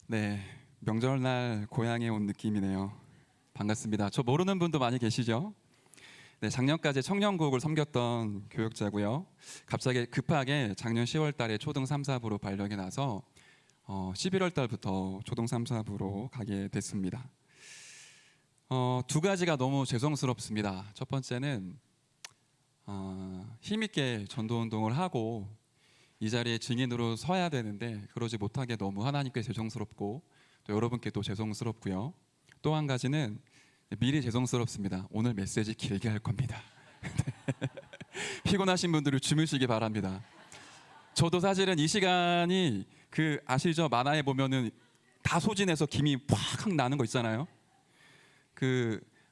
네, 명절날 고향에 온 느낌이네요. 반갑습니다. 저 모르는 분도 많이 계시죠? 네, 작년까지 청년국을 섬겼던 교육자고요. 갑자기 급하게 작년 10월 달에 초등 3, 4부로 발령이 나서 11월 달부터 초등 3, 4부로 가게 됐습니다. 두 가지가 너무 죄송스럽습니다. 첫 번째는 힘있게 전도 운동을 하고 이 자리에 증인으로 서야 되는데 그러지 못하게 너무 하나님께 죄송스럽고 또 여러분께 또 죄송스럽고요. 또 한 가지는 미리 죄송스럽습니다. 오늘 메시지 길게 할 겁니다. 피곤하신 분들은 주무시기 바랍니다. 저도 사실은 이 시간이 아시죠? 만화에 보면은 다 소진해서 김이 팍 나는 거 있잖아요.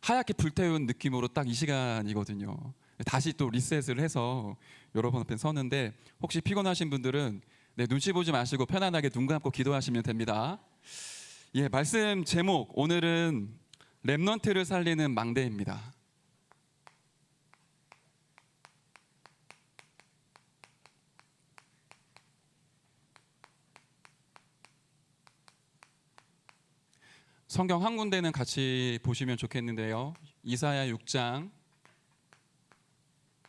하얗게 불태운 느낌으로 딱 이 시간이거든요. 다시 또 리셋을 해서 여러분 앞에 서는데 혹시 피곤하신 분들은 눈치 보지 마시고 편안하게 눈 감고 기도하시면 됩니다. 예, 말씀 제목 오늘은 렘넌트를 살리는 망대입니다. 성경 한 군데는 같이 보시면 좋겠는데요. 이사야 6장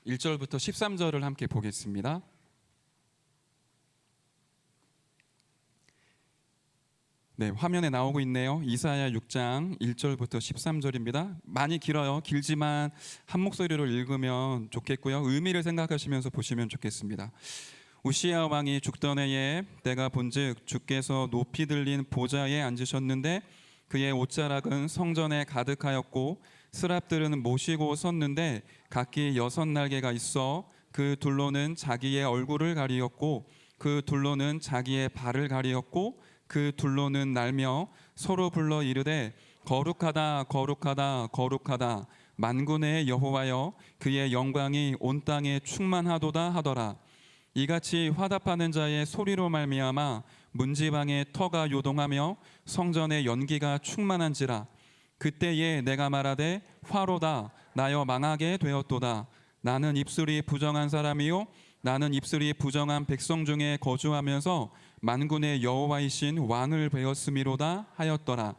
1절부터 13절을 함께 보겠습니다. 네, 화면에 나오고 있네요. 이사야 6장 1절부터 13절입니다. 많이 길어요. 길지만 한 목소리로 읽으면 좋겠고요. 의미를 생각하시면서 보시면 좋겠습니다. 우시야 왕이 죽던 해에 내가 본즉 주께서 높이 들린 보좌에 앉으셨는데 그의 옷자락은 성전에 가득하였고 스랍들은 모시고 섰는데 각기 6날개가 있어 그 둘로는 자기의 얼굴을 가리었고 그 둘로는 자기의 발을 가리었고 그 둘로는 날며 서로 불러 이르되 거룩하다 거룩하다 거룩하다 만군의 여호와여 그의 영광이 온 땅에 충만하도다 하더라. 이같이 화답하는 자의 소리로 말미암아 문지방의 터가 요동하며 성전의 연기가 충만한지라. 그때에 내가 말하되 화로다 나여 망하게 되었도다. 나는 입술이 부정한 사람이요 나는 입술이 부정한 백성 중에 거주하면서 만군의 여호와이신 왕을 배웠음이로다 하였더라.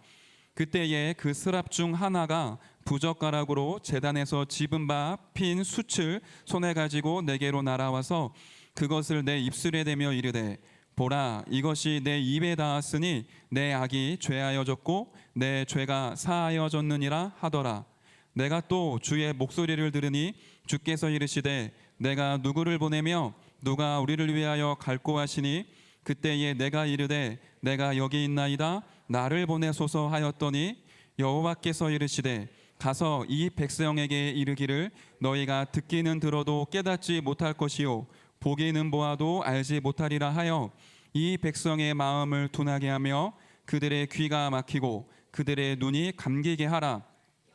그때에 그 스랍 중 하나가 부젓가락으로 제단에서 집은 바 핀 숯을 손에 가지고 내게로 날아와서 그것을 내 입술에 대며 이르되 보라 이것이 내 입에 닿았으니 내 악이 죄하여졌고 내 죄가 사하여졌느니라 하더라. 내가 또 주의 목소리를 들으니 주께서 이르시되 내가 누구를 보내며 누가 우리를 위하여 갈고 하시니 그때에 내가 이르되 내가 여기 있나이다 나를 보내소서 하였더니 여호와께서 이르시되 가서 이 백성에게 이르기를 너희가 듣기는 들어도 깨닫지 못할 것이요 보기는 보아도 알지 못하리라 하여 이 백성의 마음을 둔하게 하며 그들의 귀가 막히고 그들의 눈이 감기게 하라.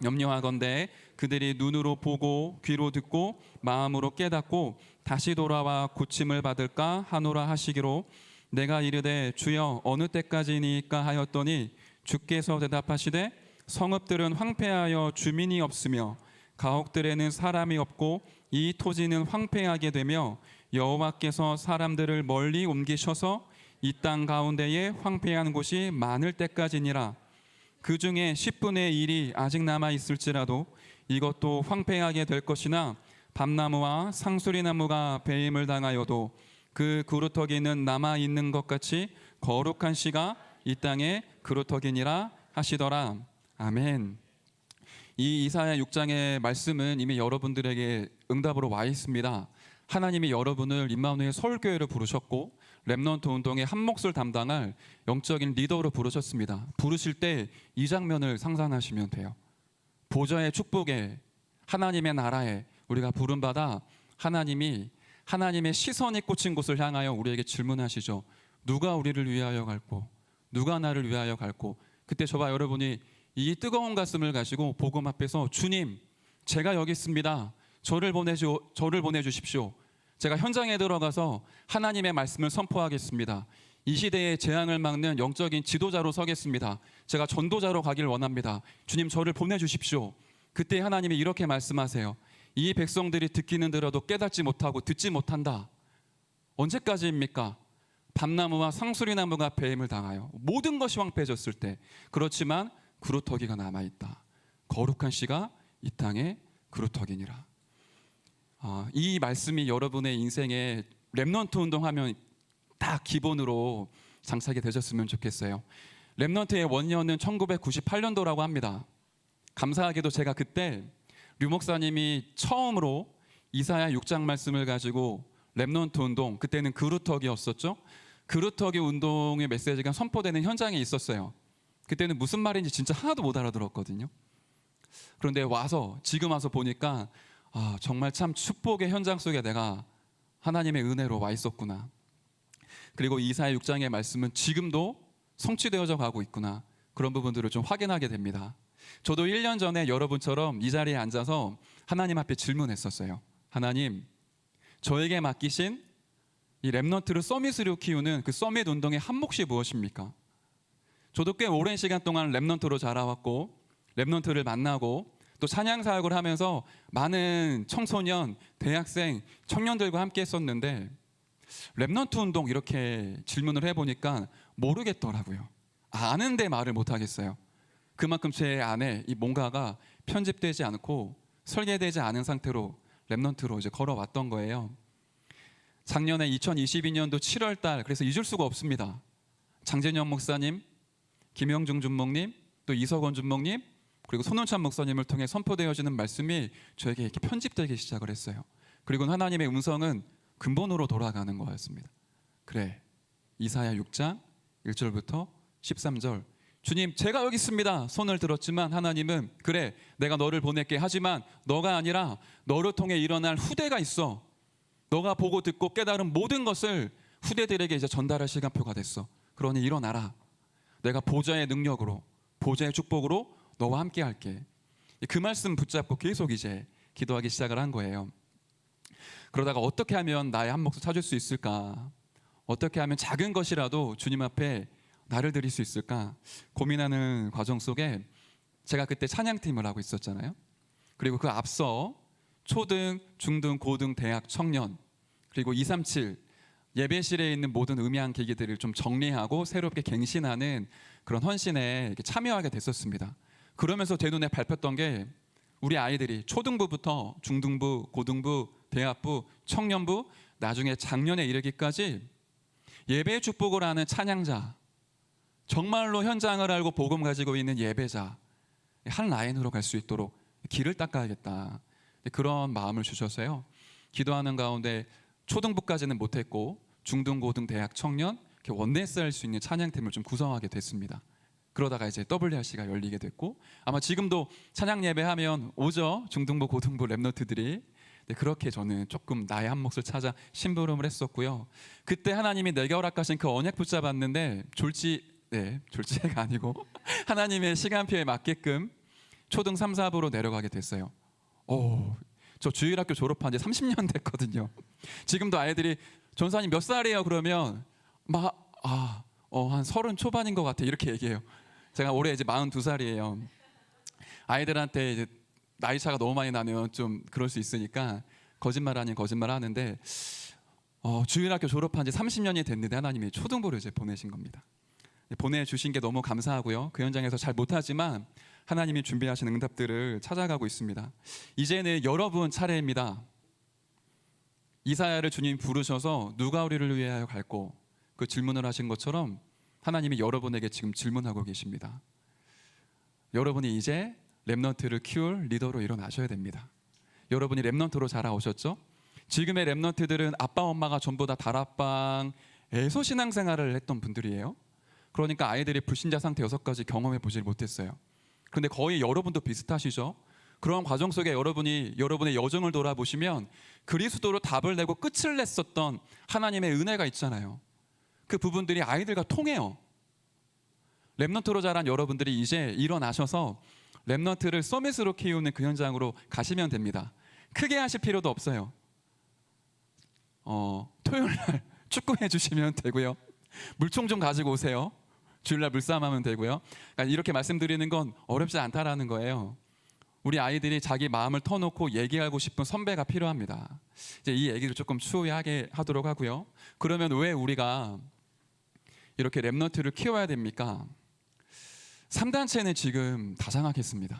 염려하건대 그들이 눈으로 보고 귀로 듣고 마음으로 깨닫고 다시 돌아와 고침을 받을까 하노라 하시기로 내가 이르되 주여 어느 때까지니까 하였더니 주께서 대답하시되 성읍들은 황폐하여 주민이 없으며 가옥들에는 사람이 없고 이 토지는 황폐하게 되며 여호와께서 사람들을 멀리 옮기셔서 이 땅 가운데에 황폐한 곳이 많을 때까지니라. 그 중에 10분의 1이 아직 남아 있을지라도 이것도 황폐하게 될 것이나 밤나무와 상수리나무가 배임을 당하여도 그 그루터기는 남아 있는 것 같이 거룩한 씨가 이 땅에 그루터기니라 하시더라. 아멘. 이 이사야 6장의 말씀은 이미 여러분들에게 응답으로 와 있습니다. 하나님이 여러분을 임마누엘 서울교회로 부르셨고 렘넌트 운동의 한 몫을 담당할 영적인 리더로 부르셨습니다. 부르실 때 이 장면을 상상하시면 돼요. 보좌의 축복에 하나님의 나라에 우리가 부름받아 하나님이 하나님의 시선이 꽂힌 곳을 향하여 우리에게 질문하시죠. 누가 우리를 위하여 갈고 누가 나를 위하여 갈고. 그때 저와 여러분이 이 뜨거운 가슴을 가지고 복음 앞에서 주님 제가 여기 있습니다. 저를 보내주십시오. 제가 현장에 들어가서 하나님의 말씀을 선포하겠습니다. 이 시대의 재앙을 막는 영적인 지도자로 서겠습니다. 제가 전도자로 가길 원합니다. 주님 저를 보내주십시오. 그때 하나님이 이렇게 말씀하세요. 이 백성들이 듣기는 들어도 깨닫지 못하고 듣지 못한다. 언제까지입니까? 밤나무와 상수리나무가 배임을 당하여 모든 것이 황폐해졌을 때, 그렇지만 그루터기가 남아있다. 거룩한 씨가 이 땅에 그루터기니라. 이 말씀이 여러분의 인생에 렘넌트 운동하면 딱 기본으로 장착이 되셨으면 좋겠어요. 렘넌트의 원년은 1998년도라고 합니다. 감사하게도 제가 그때 류 목사님이 처음으로 이사야 6장 말씀을 가지고 렘넌트 운동, 그때는 그루터기였었죠. 그루터기 운동의 메시지가 선포되는 현장에 있었어요. 그때는 무슨 말인지 진짜 하나도 못 알아들었거든요. 그런데 지금 와서 보니까 정말 참 축복의 현장 속에 내가 하나님의 은혜로 와 있었구나. 그리고 이사야 6장의 말씀은 지금도 성취되어져 가고 있구나. 그런 부분들을 좀 확인하게 됩니다. 저도 1년 전에 여러분처럼 이 자리에 앉아서 하나님 앞에 질문했었어요. 하나님, 저에게 맡기신 이 렘넌트를 서밋으로 키우는 그 서밋 운동의 한 몫이 무엇입니까? 저도 꽤 오랜 시간 동안 렘넌트로 자라왔고 렘넌트를 만나고 또 찬양 사역을 하면서 많은 청소년, 대학생, 청년들과 함께 했었는데 렘넌트 운동 이렇게 질문을 해보니까 모르겠더라고요. 아는데 말을 못하겠어요. 그만큼 제 안에 이 뭔가가 편집되지 않고 설계되지 않은 상태로 렘넌트로 이제 걸어왔던 거예요. 작년에 2022년도 7월 달, 그래서 잊을 수가 없습니다. 장재년 목사님, 김영중 준목님, 또 이석원 준목님, 그리고 손원찬 목사님을 통해 선포되어지는 말씀이 저에게 이렇게 편집되기 시작을 했어요. 그리고 하나님의 음성은 근본으로 돌아가는 거였습니다. 그래, 이사야 6장 1절부터 13절, 주님 제가 여기 있습니다. 손을 들었지만 하나님은 그래, 내가 너를 보낼게. 하지만 너가 아니라 너를 통해 일어날 후대가 있어. 너가 보고 듣고 깨달은 모든 것을 후대들에게 이제 전달할 시간표가 됐어. 그러니 일어나라. 내가 보좌의 능력으로, 보좌의 축복으로 너와 함께 할게. 그 말씀 붙잡고 계속 이제 기도하기 시작을 한 거예요. 그러다가 어떻게 하면 나의 한 몫을 찾을 수 있을까? 어떻게 하면 작은 것이라도 주님 앞에 나를 드릴 수 있을까? 고민하는 과정 속에 제가 그때 찬양팀을 하고 있었잖아요. 그리고 그 앞서 초등, 중등, 고등, 대학, 청년, 그리고 237 예배실에 있는 모든 음향 기기들을 좀 정리하고 새롭게 갱신하는 그런 헌신에 이렇게 참여하게 됐었습니다. 그러면서 제 눈에 밟혔던 게 우리 아이들이 초등부부터 중등부, 고등부, 대학부, 청년부, 나중에 작년에 이르기까지 예배의 축복을 하는 찬양자, 정말로 현장을 알고 복음 가지고 있는 예배자, 한 라인으로 갈 수 있도록 길을 닦아야겠다. 그런 마음을 주셔서요. 기도하는 가운데 초등부까지는 못했고 중등, 고등, 대학, 청년 이렇게 원네스 할 수 있는 찬양팀을 좀 구성하게 됐습니다. 그러다가 이제 WRC가 열리게 됐고 아마 지금도 찬양 예배하면 오죠. 중등부, 고등부 렘넌트들이. 그렇게 저는 조금 나의 한 몫을 찾아 심부름을 했었고요. 그때 하나님이 내게 허락하신 그 언약 붙잡았는데 졸지가 아니고 하나님의 시간표에 맞게끔 초등 3, 4부로 내려가게 됐어요. 저 주일학교 졸업한 지 30년 됐거든요. 지금도 아이들이 전사님 몇 살이에요? 그러면 한 30 초반인 것 같아 이렇게 얘기해요. 제가 올해 이제 42살이에요. 아이들한테 이제 나이 차가 너무 많이 나면 좀 그럴 수 있으니까 거짓말 아닌 거짓말 하는데 주일학교 졸업한 지 30년이 됐는데 하나님이 초등부로 이제 보내신 겁니다. 보내주신 게 너무 감사하고요. 그 현장에서 잘 못하지만 하나님이 준비하신 응답들을 찾아가고 있습니다. 이제는 여러분 차례입니다. 이사야를 주님 부르셔서 누가 우리를 위하여 갈고 그 질문을 하신 것처럼 하나님이 여러분에게 지금 질문하고 계십니다. 여러분이 이제 렘넌트를 키울 리더로 일어나셔야 됩니다. 여러분이 렘넌트로 자라오셨죠? 지금의 렘넌트들은 아빠 엄마가 전부 다 다락방에서 신앙생활을 했던 분들이에요. 그러니까 아이들이 불신자 상태 6가지 경험해 보질 못했어요. 그런데 거의 여러분도 비슷하시죠? 그런 과정 속에 여러분이 여러분의 여정을 돌아보시면 그리스도로 답을 내고 끝을 냈었던 하나님의 은혜가 있잖아요. 그 부분들이 아이들과 통해요. 렘넌트로 자란 여러분들이 이제 일어나셔서 렘넌트를 서밋으로 키우는 그 현장으로 가시면 됩니다. 크게 하실 필요도 없어요. 토요일날 축구해 주시면 되고요. 물총 좀 가지고 오세요. 주일날 물싸움하면 되고요. 그러니까 이렇게 말씀드리는 건 어렵지 않다라는 거예요. 우리 아이들이 자기 마음을 터놓고 얘기하고 싶은 선배가 필요합니다. 이제 이 얘기를 조금 추후에 하도록 하고요. 그러면 왜 우리가 이렇게 렘넌트를 키워야 됩니까? 3단체는 지금 다 장악했습니다.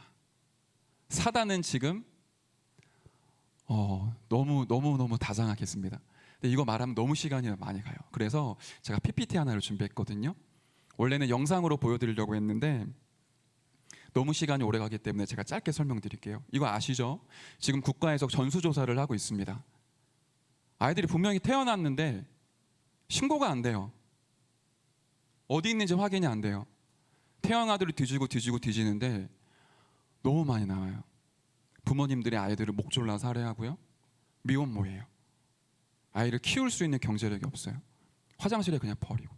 4단은 지금 너무 다 장악했습니다. 근데 이거 말하면 너무 시간이 많이 가요. 그래서 제가 PPT 하나를 준비했거든요. 원래는 영상으로 보여드리려고 했는데 너무 시간이 오래 가기 때문에 제가 짧게 설명드릴게요. 이거 아시죠? 지금 국가에서 전수조사를 하고 있습니다. 아이들이 분명히 태어났는데 신고가 안 돼요. 어디 있는지 확인이 안 돼요. 태어난 아들을 뒤지는데 너무 많이 나와요. 부모님들이 아이들을 목 졸라 살해하고요. 미혼모예요. 아이를 키울 수 있는 경제력이 없어요. 화장실에 그냥 버리고.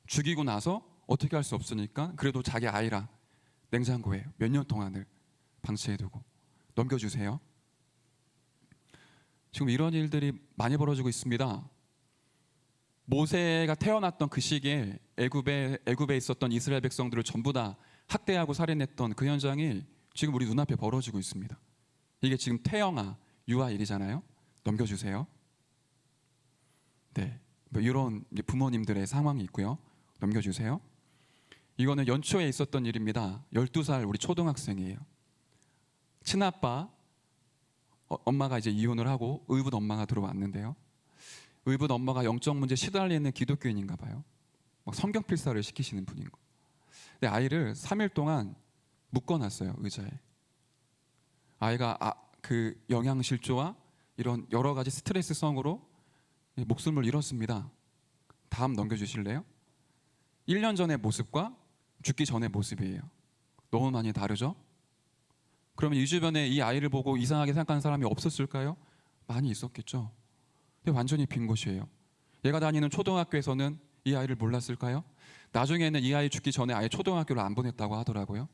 죽이고 나서 어떻게 할 수 없으니까 그래도 자기 아이라 냉장고에 몇 년 동안을 방치해두고 넘겨주세요. 지금 이런 일들이 많이 벌어지고 있습니다. 모세가 태어났던 그 시기에 애굽에 있었던 이스라엘 백성들을 전부 다 학대하고 살인했던 그 현장이 지금 우리 눈앞에 벌어지고 있습니다. 이게 지금 태영아, 유아 일이잖아요. 넘겨주세요. 네, 뭐 이런 부모님들의 상황이 있고요. 넘겨주세요. 이거는 연초에 있었던 일입니다. 12살 우리 초등학생이에요. 친아빠, 엄마가 이제 이혼을 하고 의붓 엄마가 들어왔는데요. 의붓 엄마가 영적 문제 시달리는 기독교인인가 봐요. 막 성경 필사를 시키시는 분인 거. 근데 아이를 3일 동안 묶어놨어요, 의자에. 아이가 그 영양실조와 이런 여러 가지 스트레스성으로 목숨을 잃었습니다. 다음 넘겨주실래요? 1년 전의 모습과 죽기 전의 모습이에요. 너무 많이 다르죠? 그러면 이 주변에 이 아이를 보고 이상하게 생각하는 사람이 없었을까요? 많이 있었겠죠. 근데 완전히 빈 곳이에요. 얘가 다니는 초등학교에서는 이 아이를 몰랐을까요? 나중에는 이 아이 죽기 전에 아예 초등학교를 안 보냈다고 하더라고요.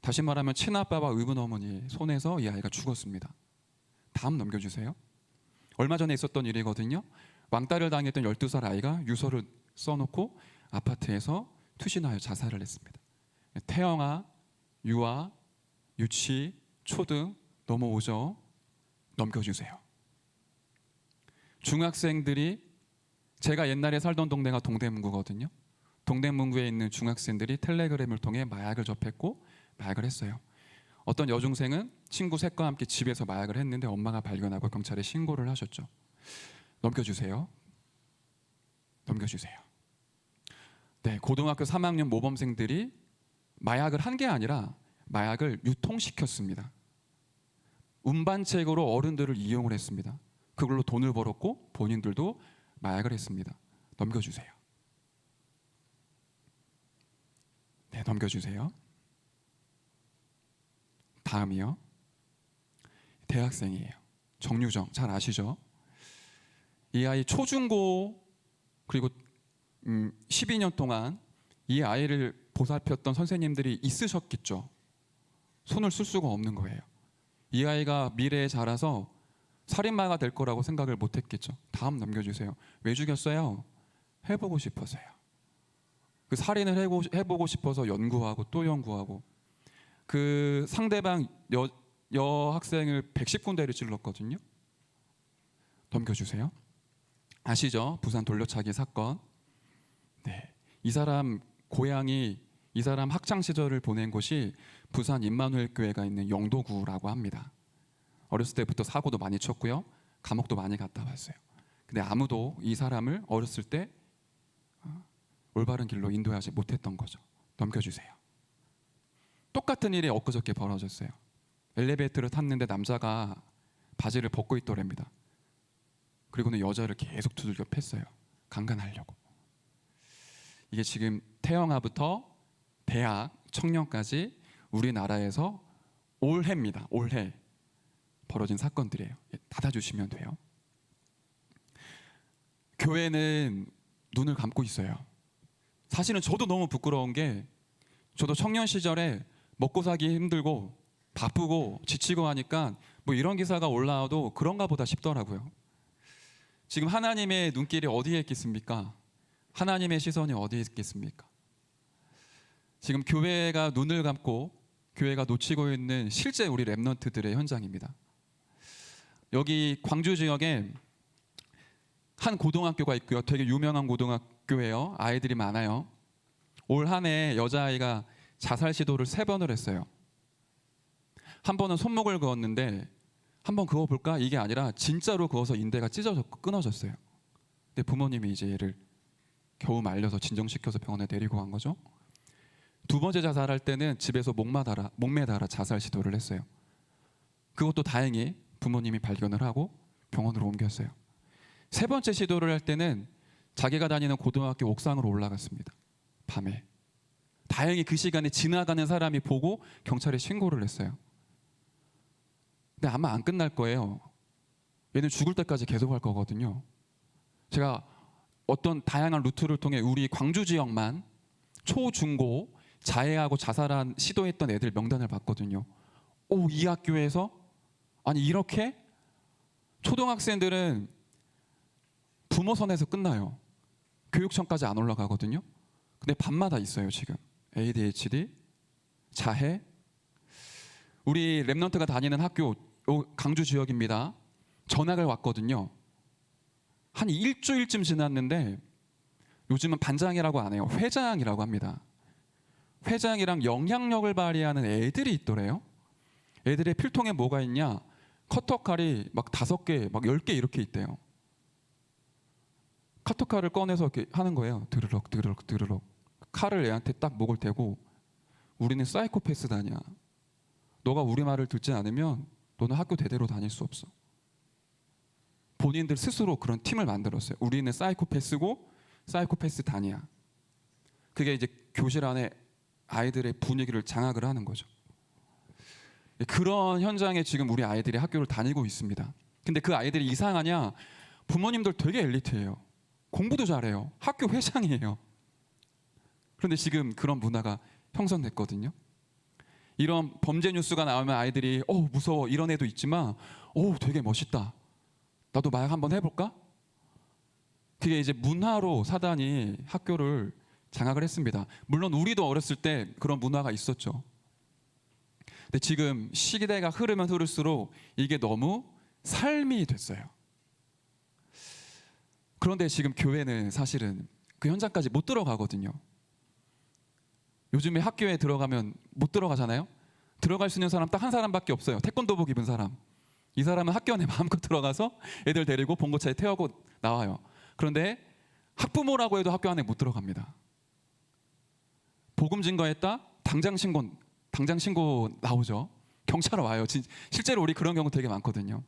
다시 말하면 친아빠와 의붓 어머니 손에서 이 아이가 죽었습니다. 다음 넘겨주세요. 얼마 전에 있었던 일이거든요. 왕따를 당했던 12살 아이가 유서를 써놓고 아파트에서 투신하여 자살을 했습니다. 태영아, 유아, 유치, 초등 넘어오죠. 넘겨주세요. 중학생들이 제가 옛날에 살던 동네가 동대문구거든요. 동대문구에 있는 중학생들이 텔레그램을 통해 마약을 접했고 마약을 했어요. 어떤 여중생은 친구 셋과 함께 집에서 마약을 했는데 엄마가 발견하고 경찰에 신고를 하셨죠. 넘겨주세요. 넘겨주세요. 네, 고등학교 3학년 모범생들이 마약을 한 게 아니라 마약을 유통시켰습니다. 운반책으로 어른들을 이용을 했습니다. 그걸로 돈을 벌었고 본인들도 마약을 했습니다. 넘겨주세요. 네, 넘겨주세요. 다음이요. 대학생이에요. 정유정 잘 아시죠? 이 아이 초중고 그리고 12년 동안 이 아이를 보살폈던 선생님들이 있으셨겠죠. 손을 쓸 수가 없는 거예요. 이 아이가 미래에 자라서 살인마가 될 거라고 생각을 못했겠죠. 다음 넘겨주세요. 왜 죽였어요? 해보고 싶어서요. 그 살인을 해보고 싶어서 연구하고 또 연구하고 그 상대방 여학생을 110군데를 찔렀거든요. 넘겨주세요. 아시죠? 부산 돌려차기 사건. 네, 이 사람 고향이 이 사람 학창 시절을 보낸 곳이 부산 임마누엘 교회가 있는 영도구라고 합니다. 어렸을 때부터 사고도 많이 쳤고요. 감옥도 많이 갔다 왔어요. 근데 아무도 이 사람을 어렸을 때 올바른 길로 인도하지 못했던 거죠. 넘겨주세요. 똑같은 일이 엊그저께 벌어졌어요. 엘리베이터를 탔는데 남자가 바지를 벗고 있더랍니다. 그리고는 여자를 계속 두들겨 팼어요. 강간하려고. 이게 지금 태영아부터 대학, 청년까지 우리나라에서 올해입니다. 올해 벌어진 사건들이에요. 닫아주시면 돼요. 교회는 눈을 감고 있어요. 사실은 저도 너무 부끄러운 게 저도 청년 시절에 먹고 살기 힘들고 바쁘고 지치고 하니까 뭐 이런 기사가 올라와도 그런가 보다 싶더라고요. 지금 하나님의 눈길이 어디에 있겠습니까? 하나님의 시선이 어디에 있겠습니까? 지금 교회가 눈을 감고 교회가 놓치고 있는 실제 우리 렘넌트들의 현장입니다. 여기 광주 지역에 한 고등학교가 있고요. 되게 유명한 학교예요. 아이들이 많아요. 올 한 해 여자아이가 자살 시도를 3번을 했어요. 한 번은 손목을 그었는데 한번 그어볼까? 이게 아니라 진짜로 그어서 인대가 찢어졌고 끊어졌어요. 근데 부모님이 이제 얘를 겨우 말려서 진정시켜서 병원에 데리고 간 거죠. 2번째 자살할 때는 집에서 목매달아 자살 시도를 했어요. 그것도 다행히 부모님이 발견을 하고 병원으로 옮겼어요. 3번째 시도를 할 때는 자기가 다니는 고등학교 옥상으로 올라갔습니다. 밤에. 다행히 그 시간에 지나가는 사람이 보고 경찰에 신고를 했어요. 근데 아마 안 끝날 거예요. 얘는 죽을 때까지 계속 할 거거든요. 제가 어떤 다양한 루트를 통해 우리 광주 지역만 초, 중, 고 자해하고 자살한 시도했던 애들 명단을 봤거든요. 이 학교에서 아니 이렇게 초등학생들은 부모 선에서 끝나요. 교육청까지 안 올라가거든요. 근데 밤마다 있어요 지금. ADHD, 자해. 우리 랩넌트가 다니는 학교 강주 지역입니다. 전학을 왔거든요. 한 일주일쯤 지났는데 요즘은 반장이라고 안 해요. 회장이라고 합니다. 회장이랑 영향력을 발휘하는 애들이 있더래요. 애들의 필통에 뭐가 있냐? 커터칼이 막 5개, 막 10개 이렇게 있대요. 커터칼을 꺼내서 이렇게 하는 거예요. 드르륵 드르륵 드르륵. 칼을 애한테 딱 목을 대고 우리는 사이코패스다냐. 너가 우리 말을 듣지 않으면 너는 학교 대대로 다닐 수 없어. 본인들 스스로 그런 팀을 만들었어요. 우리는 사이코패스고 사이코패스단이야. 그게 이제 교실 안에 아이들의 분위기를 장악을 하는 거죠. 그런 현장에 지금 우리 아이들이 학교를 다니고 있습니다. 근데 그 아이들이 이상하냐? 부모님들 되게 엘리트예요. 공부도 잘해요. 학교 회장이에요. 그런데 지금 그런 문화가 형성됐거든요. 이런 범죄 뉴스가 나오면 아이들이 무서워 이런 애도 있지만 되게 멋있다. 나도 마약 한번 해볼까? 그게 이제 문화로 사단이 학교를 장악을 했습니다. 물론 우리도 어렸을 때 그런 문화가 있었죠. 근데 지금 시대가 흐르면 흐를수록 이게 너무 삶이 됐어요. 그런데 지금 교회는 사실은 그 현장까지 못 들어가거든요. 요즘에 학교에 들어가면 못 들어가잖아요. 들어갈 수 있는 사람 딱 한 사람밖에 없어요. 태권도복 입은 사람. 이 사람은 학교 안에 마음껏 들어가서 애들 데리고 봉고차에 태우고 나와요. 그런데 학부모라고 해도 학교 안에 못 들어갑니다. 복음 증거했다? 당장 신고 나오죠. 경찰 와요. 실제로 우리 그런 경우 되게 많거든요.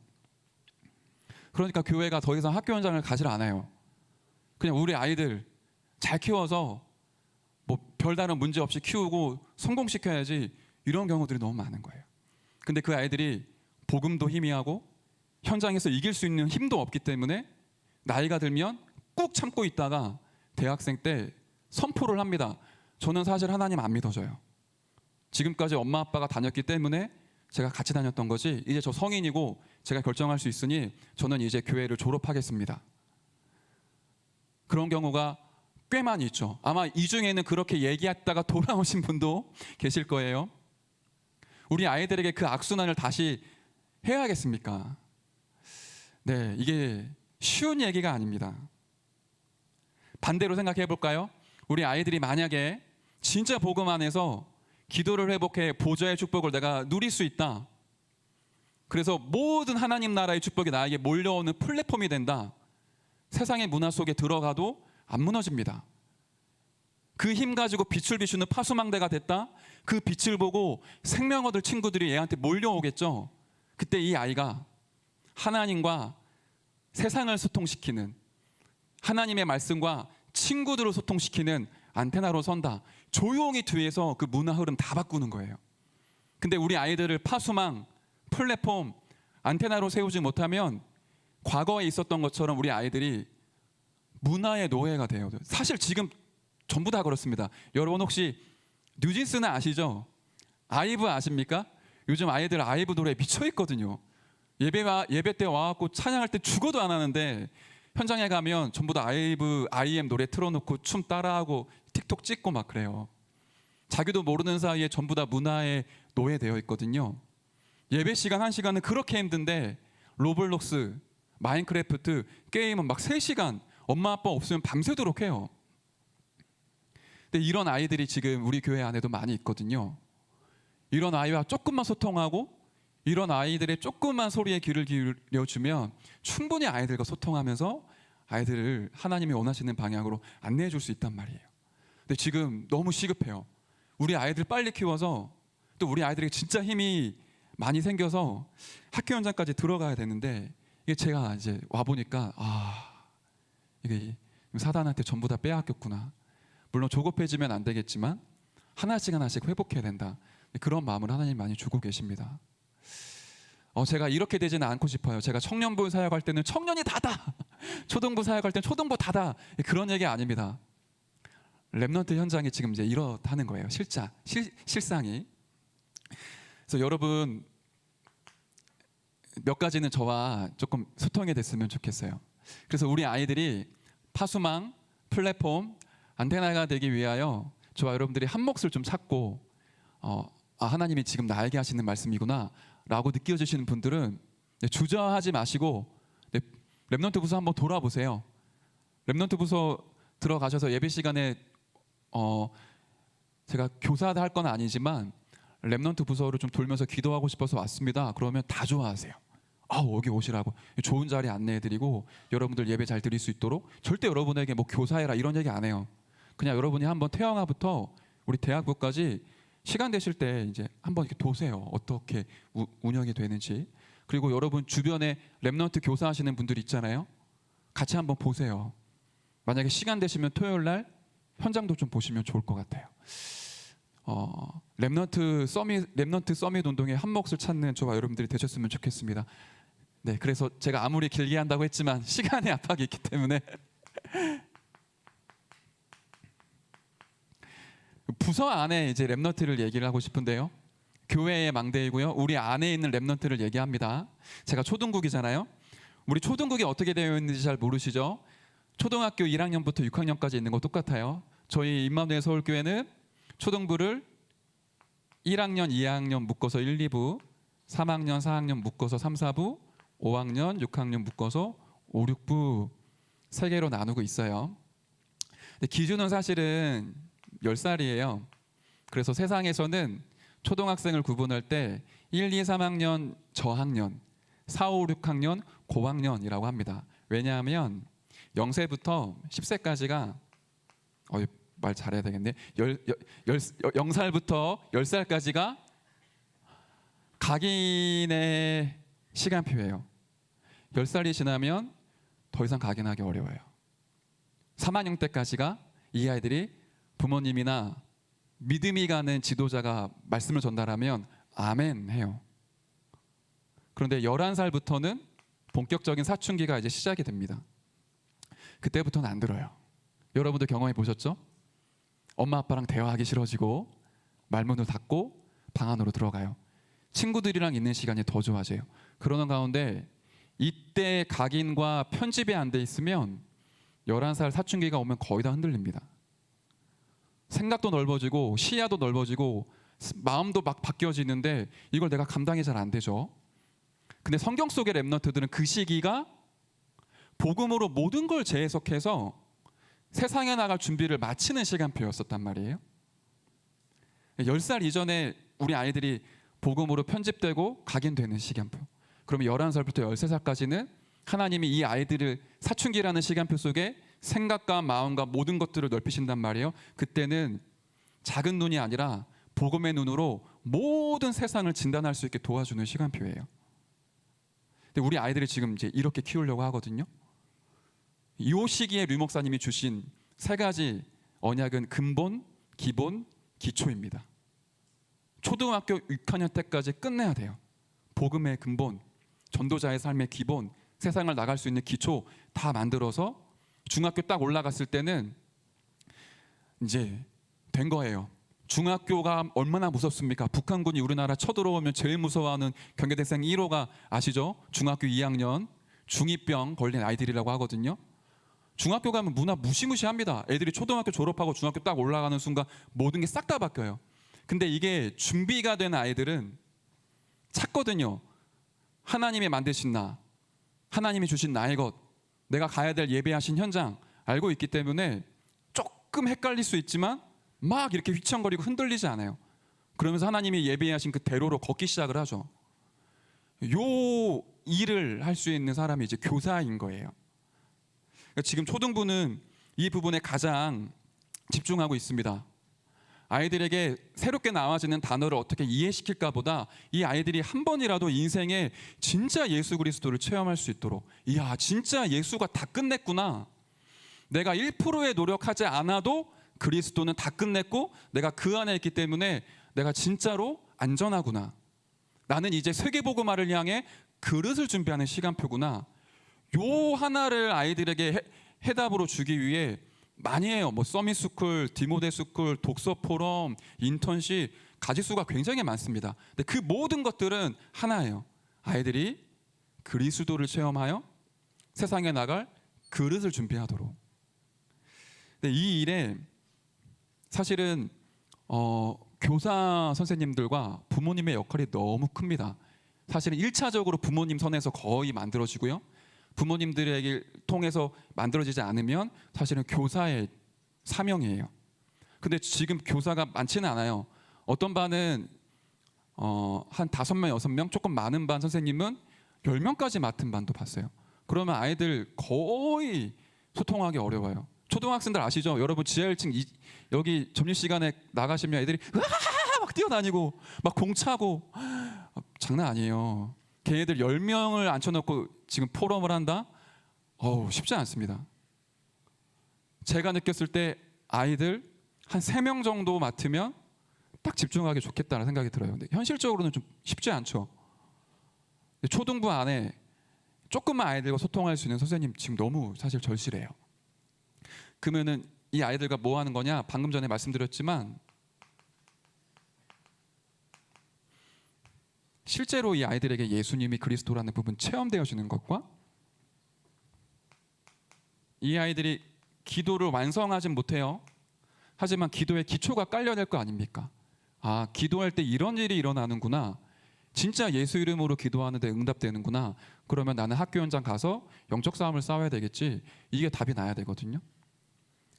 그러니까 교회가 더 이상 학교 현장을 가지 않아요. 그냥 우리 아이들 잘 키워서 뭐 별다른 문제 없이 키우고 성공시켜야지, 이런 경우들이 너무 많은 거예요. 근데 그 아이들이 복음도 희미하고 현장에서 이길 수 있는 힘도 없기 때문에 나이가 들면 꾹 참고 있다가 대학생 때 선포를 합니다. 저는 사실 하나님 안 믿어져요. 지금까지 엄마 아빠가 다녔기 때문에 제가 같이 다녔던 거지, 이제 저 성인이고 제가 결정할 수 있으니 저는 이제 교회를 졸업하겠습니다. 그런 경우가 꽤 많이 있죠. 아마 이 중에는 그렇게 얘기했다가 돌아오신 분도 계실 거예요. 우리 아이들에게 그 악순환을 다시 해야겠습니까? 네, 이게 쉬운 얘기가 아닙니다. 반대로 생각해 볼까요? 우리 아이들이 만약에 진짜 복음 안에서 기도를 회복해 보좌의 축복을 내가 누릴 수 있다. 그래서 모든 하나님 나라의 축복이 나에게 몰려오는 플랫폼이 된다. 세상의 문화 속에 들어가도 안 무너집니다. 그 힘 가지고 빛을 비추는 파수망대가 됐다. 그 빛을 보고 생명 얻을 친구들이 얘한테 몰려오겠죠. 그때 이 아이가 하나님과 세상을 소통시키는, 하나님의 말씀과 친구들을 소통시키는 안테나로 선다. 조용히 뒤에서 그 문화 흐름 다 바꾸는 거예요. 근데 우리 아이들을 파수망, 플랫폼, 안테나로 세우지 못하면 과거에 있었던 것처럼 우리 아이들이 문화의 노예가 돼요. 사실 지금 전부 다 그렇습니다. 여러분 혹시 뉴진스는 아시죠? 아이브 아십니까? 요즘 아이들 아이브 노래에 미쳐 있거든요. 예배 때 와갖고 찬양할 때 죽어도 안 하는데 현장에 가면 전부 다 아이브, IM 노래 틀어놓고 춤 따라하고 틱톡 찍고 막 그래요. 자기도 모르는 사이에 전부 다 문화에 노예되어 있거든요. 예배 시간 1시간은 그렇게 힘든데 로블록스, 마인크래프트 게임은 막 3시간, 엄마 아빠 없으면 밤새도록 해요. 근데 이런 아이들이 지금 우리 교회 안에도 많이 있거든요. 이런 아이와 조금만 소통하고 이런 아이들의 조그만 소리에 귀를 기울여주면 충분히 아이들과 소통하면서 아이들을 하나님이 원하시는 방향으로 안내해 줄 수 있단 말이에요. 근데 지금 너무 시급해요. 우리 아이들 빨리 키워서 또 우리 아이들에게 진짜 힘이 많이 생겨서 학교 현장까지 들어가야 되는데 이게 제가 이제 와 보니까 이게 사단한테 전부 다 빼앗겼구나. 물론 조급해지면 안 되겠지만 하나씩 하나씩 회복해야 된다. 그런 마음을 하나님 많이 주고 계십니다. 제가 이렇게 되지는 않고 싶어요. 제가 청년부 사역할 때는 청년이 다다, 초등부 사역할 때는 초등부 다다, 그런 얘기 아닙니다. 렘넌트 현장이 지금 이제 이렇다는 거예요. 실상이. 그래서 여러분 몇 가지는 저와 조금 소통이 됐으면 좋겠어요. 그래서 우리 아이들이 파수망, 플랫폼, 안테나가 되기 위하여 저와 여러분들이 한 몫을 좀 찾고 하나님이 지금 나에게 하시는 말씀이구나 라고 느껴지시는 분들은 주저하지 마시고 렘넌트 부서 한번 돌아보세요. 렘넌트 부서 들어가셔서 예배 시간에 제가 교사도 할 건 아니지만 렘넌트 부서를 좀 돌면서 기도하고 싶어서 왔습니다. 그러면 다 좋아하세요. 여기 오시라고 좋은 자리 안내해드리고 여러분들 예배 잘 드릴 수 있도록. 절대 여러분에게 뭐 교사해라 이런 얘기 안 해요. 그냥 여러분이 한번 태영아부터 우리 대학부까지 시간 되실 때 이제 한번 이렇게 도세요. 어떻게 운영이 되는지. 그리고 여러분 주변에 렘넌트 교사하시는 분들 있잖아요. 같이 한번 보세요. 만약에 시간 되시면 토요일 날 현장도 좀 보시면 좋을 것 같아요. 렘넌트 서밋 운동의 한 몫을 찾는 저와 여러분들이 되셨으면 좋겠습니다. 네, 그래서 제가 아무리 길게 한다고 했지만 시간의 압박이 있기 때문에 부서 안에 이제 렘넌트를 얘기를 하고 싶은데요. 교회의 망대이고요. 우리 안에 있는 렘넌트를 얘기합니다. 제가 초등국이잖아요. 우리 초등국이 어떻게 되어 있는지 잘 모르시죠? 초등학교 1학년부터 6학년까지 있는 거 똑같아요. 저희 임마누엘 서울교회는 초등부를 1학년, 2학년 묶어서 1, 2부, 3학년, 4학년 묶어서 3, 4부, 5학년, 6학년 묶어서 5, 6부 세 개로 나누고 있어요. 근데 기준은 사실은 10살이에요. 그래서 세상에서는 초등학생을 구분할 때 1, 2, 3학년 저학년, 4, 5, 6학년 고학년이라고 합니다. 왜냐하면 0세부터 10세까지가 말 잘해야 되겠네. 0살부터 10살까지가 각인의 시간표예요. 10살이 지나면 더 이상 각인하기 어려워요. 3학년 때까지가 이 아이들이 부모님이나 믿음이 가는 지도자가 말씀을 전달하면 아멘 해요. 그런데 11살부터는 본격적인 사춘기가 이제 시작이 됩니다. 그때부터는 안 들어요. 여러분도 경험해 보셨죠? 엄마 아빠랑 대화하기 싫어지고 말문을 닫고 방 안으로 들어가요. 친구들이랑 있는 시간이 더 좋아져요. 그러는 가운데 이때 각인과 편집이 안 돼 있으면 11살 사춘기가 오면 거의 다 흔들립니다. 생각도 넓어지고 시야도 넓어지고 마음도 막 바뀌어지는데 이걸 내가 감당이 잘 안 되죠. 근데 성경 속의 렘넌트들은 그 시기가 복음으로 모든 걸 재해석해서 세상에 나갈 준비를 마치는 시간표였었단 말이에요. 10살 이전에 우리 아이들이 복음으로 편집되고 각인되는 시간표. 그러면 11살부터 13살까지는 하나님이 이 아이들을 사춘기라는 시간표 속에 생각과 마음과 모든 것들을 넓히신단 말이에요. 그때는 작은 눈이 아니라 복음의 눈으로 모든 세상을 진단할 수 있게 도와주는 시간표예요. 근데 우리 아이들이 지금 이제 이렇게 키우려고 하거든요. 이 시기에 류 목사님이 주신 세 가지 언약은 근본, 기본, 기초입니다. 초등학교 6학년 때까지 끝내야 돼요. 복음의 근본, 전도자의 삶의 기본, 세상을 나갈 수 있는 기초 다 만들어서 중학교 딱 올라갔을 때는 이제 된 거예요. 중학교가 얼마나 무섭습니까? 북한군이 우리나라 쳐들어오면 제일 무서워하는 경계대상 1호가 아시죠? 중학교 2학년 중2병 걸린 아이들이라고 하거든요. 중학교 가면 문화 무시무시합니다. 애들이 초등학교 졸업하고 중학교 딱 올라가는 순간 모든 게 싹 다 바뀌어요. 근데 이게 준비가 된 아이들은 찾거든요. 하나님이 만드신 나, 하나님이 주신 나의 것, 내가 가야 될 예배하신 현장 알고 있기 때문에 조금 헷갈릴 수 있지만 막 이렇게 휘청거리고 흔들리지 않아요. 그러면서 하나님이 예비하신 그 대로로 걷기 시작을 하죠. 요 일을 할 수 있는 사람이 이제 교사인 거예요. 그러니까 지금 초등부는 이 부분에 가장 집중하고 있습니다. 아이들에게 새롭게 나와지는 단어를 어떻게 이해시킬까 보다 이 아이들이 한 번이라도 인생에 진짜 예수 그리스도를 체험할 수 있도록, 이야 진짜 예수가 다 끝냈구나, 내가 1%의 노력하지 않아도 그리스도는 다 끝냈고 내가 그 안에 있기 때문에 내가 진짜로 안전하구나, 나는 이제 세계복음화를 향해 그릇을 준비하는 시간표구나, 요 하나를 아이들에게 해답으로 주기 위해 많이 해요. 뭐 서밋스쿨, 디모데스쿨, 독서 포럼, 인턴십, 가지수가 굉장히 많습니다. 근데 그 모든 것들은 하나예요. 아이들이 그리스도를 체험하여 세상에 나갈 그릇을 준비하도록. 근데 이 일에 사실은 교사 선생님들과 부모님의 역할이 너무 큽니다. 사실은 1차적으로 부모님 선에서 거의 만들어지고요. 부모님들에게 통해서 만들어지지 않으면 사실은 교사의 사명이에요. 근데 지금 교사가 많지는 않아요. 어떤 반은 한 5명, 6명, 조금 많은 반 선생님은 10명까지 맡은 반도 봤어요. 그러면 아이들 거의 소통하기 어려워요. 초등학생들 아시죠? 여러분 지하 1층 여기 점심시간에 나가시면 애들이 막 뛰어다니고 막 공 차고 장난 아니에요. 걔네들 10명을 앉혀놓고 지금 포럼을 한다? 쉽지 않습니다. 제가 느꼈을 때 아이들 한 3명 정도 맡으면 딱 집중하기 좋겠다는 생각이 들어요. 근데 현실적으로는 좀 쉽지 않죠. 초등부 안에 조금만 아이들과 소통할 수 있는 선생님 지금 너무 사실 절실해요. 그러면은 이 아이들과 뭐 하는 거냐? 방금 전에 말씀드렸지만 실제로 이 아이들에게 예수님이 그리스도라는 부분 체험되어지는 것과 이 아이들이 기도를 완성하진 못해요. 하지만 기도의 기초가 깔려야 될 거 아닙니까? 아, 기도할 때 이런 일이 일어나는구나, 진짜 예수 이름으로 기도하는데 응답되는구나, 그러면 나는 학교 현장 가서 영적 싸움을 싸워야 되겠지, 이게 답이 나야 되거든요.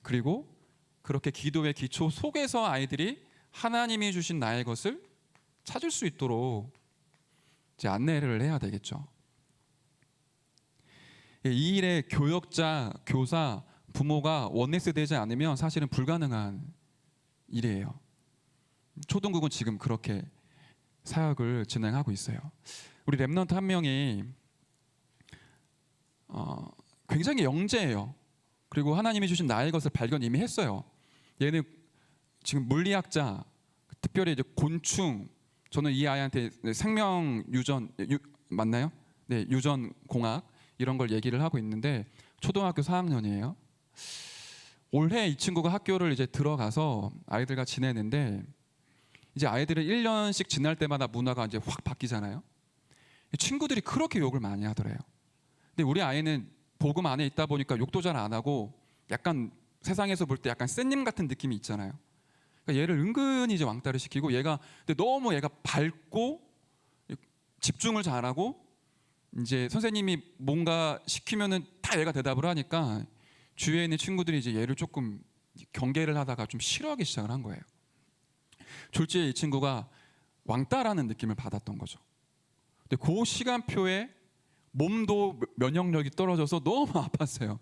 그리고 그렇게 기도의 기초 속에서 아이들이 하나님이 주신 나의 것을 찾을 수 있도록 이제 안내를 해야 되겠죠. 이 일에 교역자, 교사, 부모가 원네스 되지 않으면 사실은 불가능한 일이에요. 초등국은 지금 그렇게 사역을 진행하고 있어요. 우리 랩넌트 한 명이 굉장히 영재예요. 그리고 하나님이 주신 나의 것을 발견 이미 했어요. 얘는 지금 물리학자, 특별히 이제 곤충, 저는 이 아이한테 생명 유전 맞나요? 네, 유전 공학 이런 걸 얘기를 하고 있는데 초등학교 4학년이에요. 올해 이 친구가 학교를 이제 들어가서 아이들과 지내는데 이제 아이들은 1년씩 지날 때마다 문화가 이제 확 바뀌잖아요. 친구들이 그렇게 욕을 많이 하더래요. 근데 우리 아이는 복음 안에 있다 보니까 욕도 잘 안 하고 약간 세상에서 볼 때 약간 쌤님 같은 느낌이 있잖아요. 그러니까 얘를 은근히 이제 왕따를 시키고 근데 너무 얘가 밝고 집중을 잘하고 이제 선생님이 뭔가 시키면은 다 얘가 대답을 하니까 주위에 있는 친구들이 이제 얘를 조금 경계를 하다가 좀 싫어하기 시작을 한 거예요. 졸지에 이 친구가 왕따라는 느낌을 받았던 거죠. 근데 그 시간표에 몸도 면역력이 떨어져서 너무 아팠어요.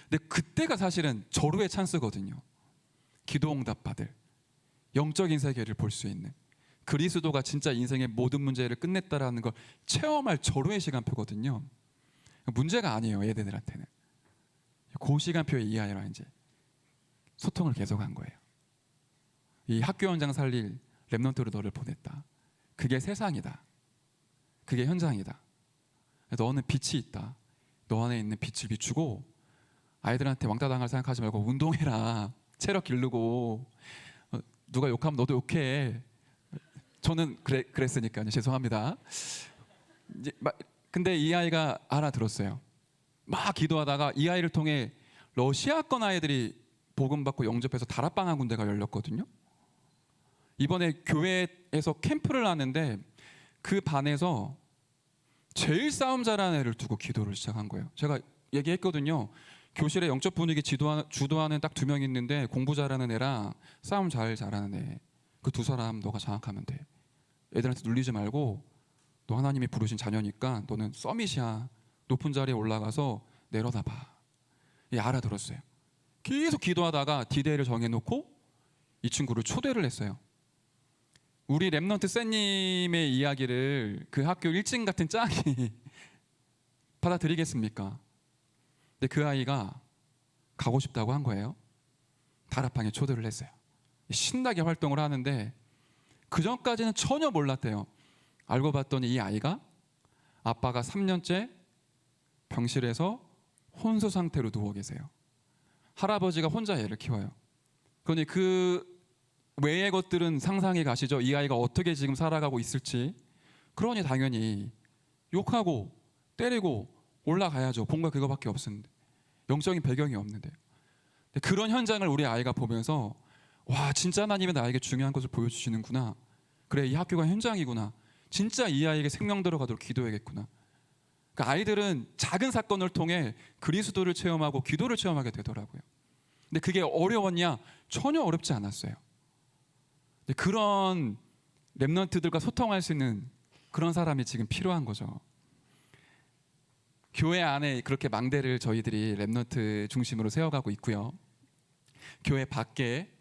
근데 그때가 사실은 절호의 찬스거든요. 기도 응답 받을, 영적인 세계를 볼 수 있는, 그리스도가 진짜 인생의 모든 문제를 끝냈다라는 걸 체험할 절호의 시간표거든요. 문제가 아니에요, 얘네들한테는. 그 시간표에 이 아이랑 이제 소통을 계속한 거예요. 이 학교 현장 살릴 랩넌트로 너를 보냈다. 그게 세상이다. 그게 현장이다. 너는 빛이 있다. 너 안에 있는 빛을 비추고 아이들한테 왕따 당할 생각하지 말고 운동해라. 체력 기르고 누가 욕하면 너도 욕해. 저는 그랬으니까요. 죄송합니다. 근데 이 아이가 알아들었어요. 막 기도하다가 이 아이를 통해 러시아권 아이들이 복음 받고 영접해서 다락방 한 군데가 열렸거든요. 이번에 교회에서 캠프를 하는데 그 반에서 제일 싸움 잘하는 애를 두고 기도를 시작한 거예요. 제가 얘기했거든요. 교실에 영적 분위기 주도하는 딱 2명 있는데 공부 잘하는 애랑 싸움 잘하는 애. 그 2사람 너가 장악하면 돼. 애들한테 눌리지 말고 너 하나님이 부르신 자녀니까 너는 서밋이야. 높은 자리에 올라가서 내려다봐. 예, 알아들었어요. 계속 기도하다가 디데이를 정해놓고 이 친구를 초대를 했어요. 우리 랩넌트 쌤님의 이야기를 그 학교 일진 같은 짝이 받아들이겠습니까? 근데 그 아이가 가고 싶다고 한 거예요. 다락방에 초대를 했어요. 신나게 활동을 하는데 그 전까지는 전혀 몰랐대요. 알고 봤더니 이 아이가 아빠가 3년째 병실에서 혼수 상태로 누워 계세요. 할아버지가 혼자 애를 키워요. 그러니 그 외의 것들은 상상이 가시죠. 이 아이가 어떻게 지금 살아가고 있을지. 그러니 당연히 욕하고 때리고 올라가야죠. 본과 그거밖에 없었는데, 영적인 배경이 없는데. 그런 현장을 우리 아이가 보면서 와, 진짜 하나님이 나에게 중요한 것을 보여주시는구나. 그래, 이 학교가 현장이구나. 진짜 이 아이에게 생명 들어가도록 기도해야겠구나. 그러니까 아이들은 작은 사건을 통해 그리스도를 체험하고 기도를 체험하게 되더라고요. 근데 그게 어려웠냐? 전혀 어렵지 않았어요. 근데 그런 랩런트들과 소통할 수 있는 그런 사람이 지금 필요한 거죠. 교회 안에 그렇게 망대를 저희들이 랩런트 중심으로 세워가고 있고요. 교회 밖에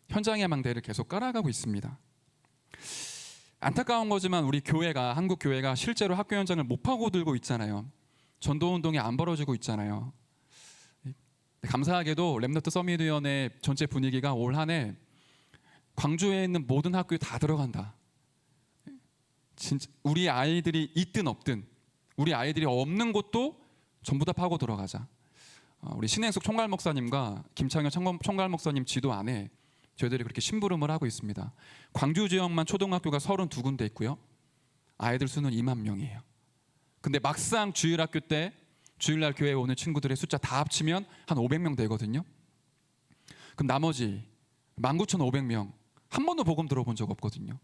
현장의 망대를 계속 깔아가고 있습니다. 안타까운 거지만 우리 교회가, 한국 교회가 실제로 학교 현장을 못 파고들고 있잖아요. 전도운동이 안 벌어지고 있잖아요. 감사하게도 랩넌트 서밋위원회 전체 분위기가 올 한 해 광주에 있는 모든 학교에 다 들어간다. 진짜 우리 아이들이 있든 없든 우리 아이들이 없는 곳도 전부 다 파고 들어가자. 우리 신행숙 총괄 목사님과 김창현 총괄 목사님 지도 안에 저희들이 그렇게 심부름을 하고 있습니다. 광주 지역만 초등학교가 32군데 있고요. 아이들 수는 2만 명이에요. 근데 막상 주일학교 때 주일날 교회에 오는 친구들의 숫자 다 합치면 한 500명 되거든요. 그럼 나머지 19,500명 한 번도 복음 들어본 적 없거든요.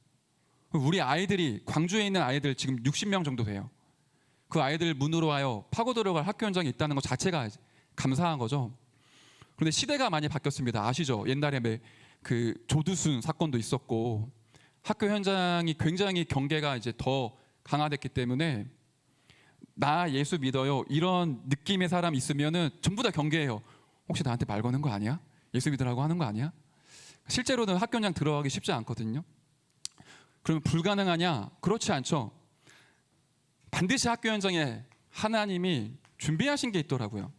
우리 아이들이 광주에 있는 아이들 지금 60명 정도 돼요. 그 아이들 문으로 와요 파고 들어갈 학교 현장이 있다는 것 자체가 감사한 거죠. 그런데 시대가 많이 바뀌었습니다. 아시죠? 옛날에 그 조두순 사건도 있었고 학교 현장이 굉장히 경계가 이제 더 강화됐기 때문에 나 예수 믿어요 이런 느낌의 사람 있으면은 전부 다 경계해요. 혹시 나한테 말 거는 거 아니야? 예수 믿으라고 하는 거 아니야? 실제로는 학교 현장 들어가기 쉽지 않거든요. 그러면 불가능하냐? 그렇지 않죠. 반드시 학교 현장에 하나님이 준비하신 게 있더라고요.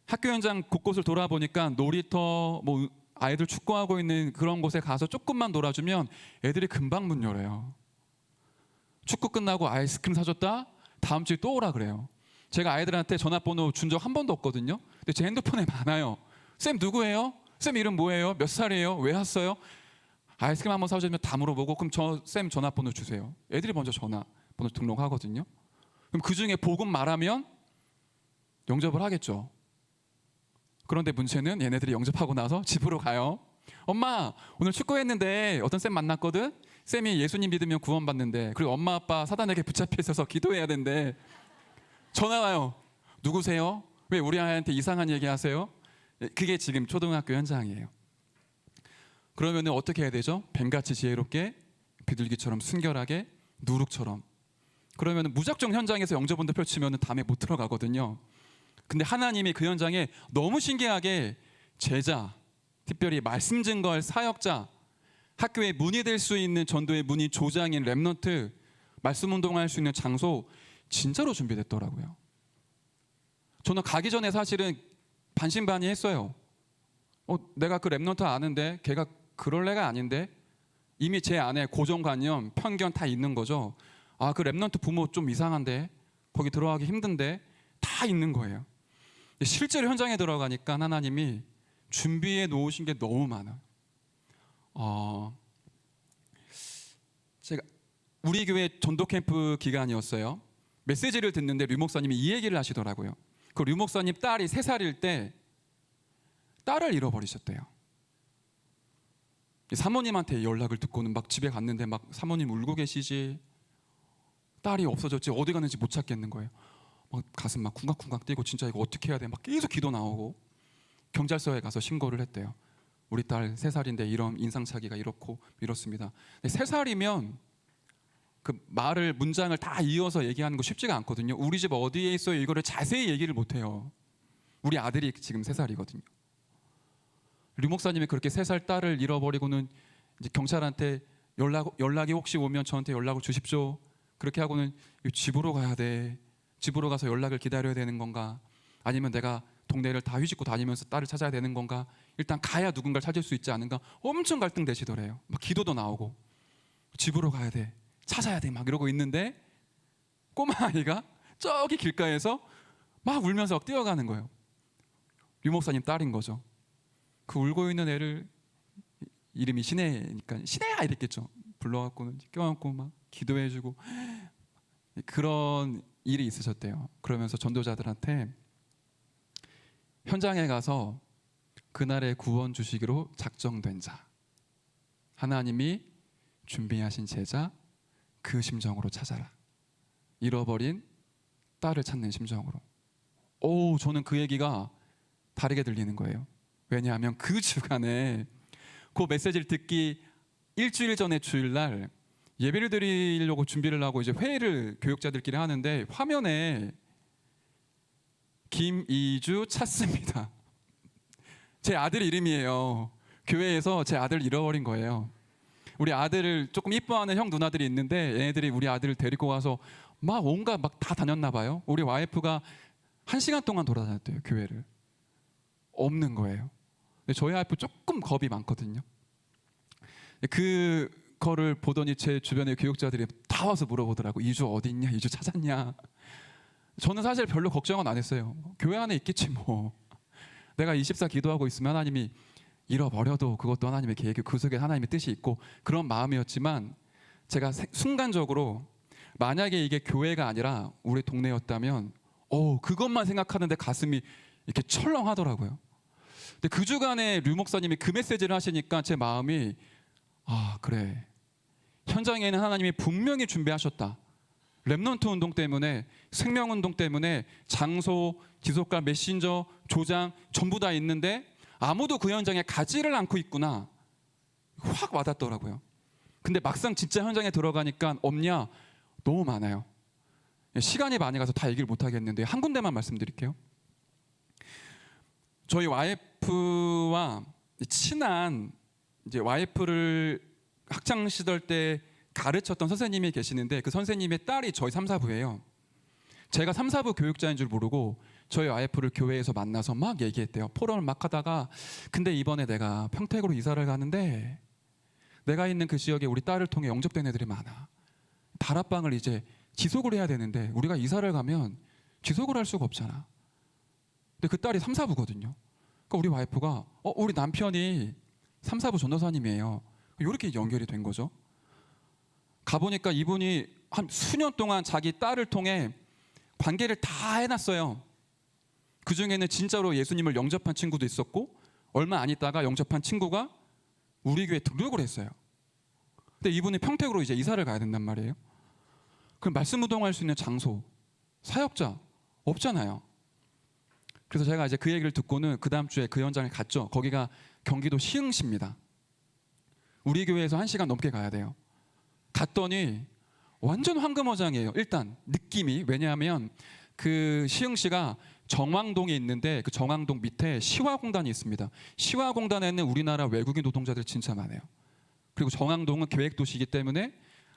학교 현장 곳곳을 돌아보니까 놀이터, 뭐 아이들 축구하고 있는 그런 곳에 가서 조금만 놀아주면 애들이 금방 문 열어요. 축구 끝나고 아이스크림 사줬다? 다음 주에 또 오라 그래요. 제가 아이들한테 전화번호 준 적 한 번도 없거든요. 근데 제 핸드폰에 많아요. 쌤 누구예요? 쌤 이름 뭐예요? 몇 살이에요? 왜 왔어요? 아이스크림 한번 사주면 다 물어보고 그럼 쌤 전화번호 주세요. 애들이 먼저 전화번호 등록하거든요. 그럼 그 중에 복음 말하면 영접을 하겠죠. 그런데 문제는 얘네들이 영접하고 나서 집으로 가요. 엄마 오늘 축구했는데 어떤 쌤 만났거든. 쌤이 예수님 믿으면 구원받는데 그리고 엄마 아빠 사단에게 붙잡혀 있어서 기도해야 된대. 전화 와요. 누구세요? 왜 우리 아이한테 이상한 얘기 하세요? 그게 지금 초등학교 현장이에요. 그러면 어떻게 해야 되죠? 뱀같이 지혜롭게, 비둘기처럼 순결하게, 누룩처럼. 그러면 무작정 현장에서 영접운동 펼치면 다음에 못 들어가거든요. 근데 하나님이 그 현장에 너무 신기하게 제자, 특별히 말씀 증거할 사역자, 학교의 문이 될 수 있는 전도의 문이 조장인 랩넌트, 말씀 운동할 수 있는 장소 진짜로 준비됐더라고요. 저는 가기 전에 사실은 반신반의했어요. 내가 그 랩넌트 아는데 걔가 그럴 애가 아닌데 이미 제 안에 고정관념, 편견 다 있는 거죠. 아, 그 랩넌트 부모 좀 이상한데 거기 들어가기 힘든데 다 있는 거예요. 실제로 현장에 들어가니까 하나님이 준비해 놓으신 게 너무 많아요. 제가 우리 교회 전도 캠프 기간이었어요. 메시지를 듣는데 류 목사님이 이 얘기를 하시더라고요. 그 류 목사님 딸이 3살일 때 딸을 잃어버리셨대요. 사모님한테 연락을 듣고는 막 집에 갔는데 막 사모님 울고 계시지, 딸이 없어졌지, 어디 갔는지 못 찾겠는 거예요. 막 가슴 막 쿵각쿵각 뛰고 진짜 이거 어떻게 해야 돼? 막 계속 기도 나오고 경찰서에 가서 신고를 했대요. 우리 딸 3살인데 이런 인상착의가 이렇고 이렇습니다. 3살이면 그 말을 문장을 다 이어서 얘기하는 거 쉽지가 않거든요. 우리 집 어디에 있어요? 이거를 자세히 얘기를 못 해요. 우리 아들이 지금 3살이거든요. 류 목사님이 그렇게 3살 딸을 잃어버리고는 이제 경찰한테 연락이 혹시 오면 저한테 연락을 주십시오. 그렇게 하고는 집으로 가야 돼. 집으로 가서 연락을 기다려야 되는 건가? 아니면 내가 동네를 다 휘짓고 다니면서 딸을 찾아야 되는 건가? 일단 가야 누군가를 찾을 수 있지 않은가? 엄청 갈등되시더래요. 막 기도도 나오고 집으로 가야 돼, 찾아야 돼 막 이러고 있는데 꼬마 아이가 저기 길가에서 막 울면서 막 뛰어가는 거예요. 류 목사님 딸인 거죠. 그 울고 있는 애를, 이름이 신혜니까 신혜야 이랬겠죠. 불러갖고는 껴안고 막 기도해주고 그런 일이 있으셨대요. 그러면서 전도자들한테 현장에 가서 그날의 구원 주시기로 작정된 자, 하나님이 준비하신 제자, 그 심정으로 찾아라. 잃어버린 딸을 찾는 심정으로. 저는 그 얘기가 다르게 들리는 거예요. 왜냐하면 그 주간에 그 메시지를 듣기 일주일 전에 주일날 예배를 드리려고 준비를 하고 이제 회의를 교육자들끼리 하는데 화면에 김이주 찾습니다. 제 아들 이름이에요. 교회에서 제 아들을 잃어버린 거예요. 우리 아들을 조금 이뻐하는 형 누나들이 있는데 얘네들이 우리 아들을 데리고 와서 막 온갖 막 다 다녔나 봐요. 우리 와이프가 1시간 동안 돌아다녔대요. 교회를. 없는 거예요. 근데 저희 와이프 조금 겁이 많거든요. 그거를 보더니 제 주변의 교육자들이 다 와서 물어보더라고. 이주 어디 있냐? 이주 찾았냐? 저는 사실 별로 걱정은 안 했어요. 교회 안에 있겠지 뭐. 내가 24 기도하고 있으면 하나님이 잃어버려도 그것도 하나님의 계획이, 그 속에 하나님의 뜻이 있고 그런 마음이었지만, 제가 순간적으로 만약에 이게 교회가 아니라 우리 동네였다면 그것만 생각하는데 가슴이 이렇게 철렁하더라고요. 근데 그 주간에 류 목사님이 그 메시지를 하시니까 제 마음이 그래, 현장에는 하나님이 분명히 준비하셨다. 렘넌트 운동 때문에, 생명운동 때문에 장소, 지속가, 메신저, 조장 전부 다 있는데 아무도 그 현장에 가지를 않고 있구나. 확 와닿더라고요. 근데 막상 진짜 현장에 들어가니까 없냐? 너무 많아요. 시간이 많이 가서 다 얘기를 못 하겠는데 한 군데만 말씀드릴게요. 저희 와이프와 친한 이제 와이프를 학창 시절 때 가르쳤던 선생님이 계시는데 그 선생님의 딸이 저희 3, 4부예요. 제가 3, 4부 교육자인 줄 모르고 저희 와이프를 교회에서 만나서 막 얘기했대요. 포럼을 막 하다가 근데 이번에 내가 평택으로 이사를 가는데 내가 있는 그 지역에 우리 딸을 통해 영접된 애들이 많아. 다락방을 이제 지속을 해야 되는데 우리가 이사를 가면 지속을 할 수가 없잖아. 근데 그 딸이 3, 4부거든요. 그러니까 우리 와이프가 우리 남편이 3, 4부 전도사님이에요. 이렇게 연결이 된 거죠. 가보니까 이분이 한 수년 동안 자기 딸을 통해 관계를 다 해놨어요. 그 중에는 진짜로 예수님을 영접한 친구도 있었고 얼마 안 있다가 영접한 친구가 우리 교회에 등록을 했어요. 근데 이분이 평택으로 이제 이사를 가야 된단 말이에요. 그럼 말씀 우동할 수 있는 장소, 사역자 없잖아요. 그래서 제가 이제 그 얘기를 듣고는 그 다음 주에 그 현장에 갔죠. 거기가 경기도 시흥시입니다. 우리 교회에서 1시간 넘게 가야 돼요. 갔더니 완전 황금어장이에요. 일단 느낌이. 왜냐하면 그 시흥시가 정왕동에 있는데 그 정왕동 밑에 시화공단이 있습니다. 시화공단에는 우리나라 외국인 노동자들 진짜 많아요. 그리고 정왕동은 계획도시이기 때문에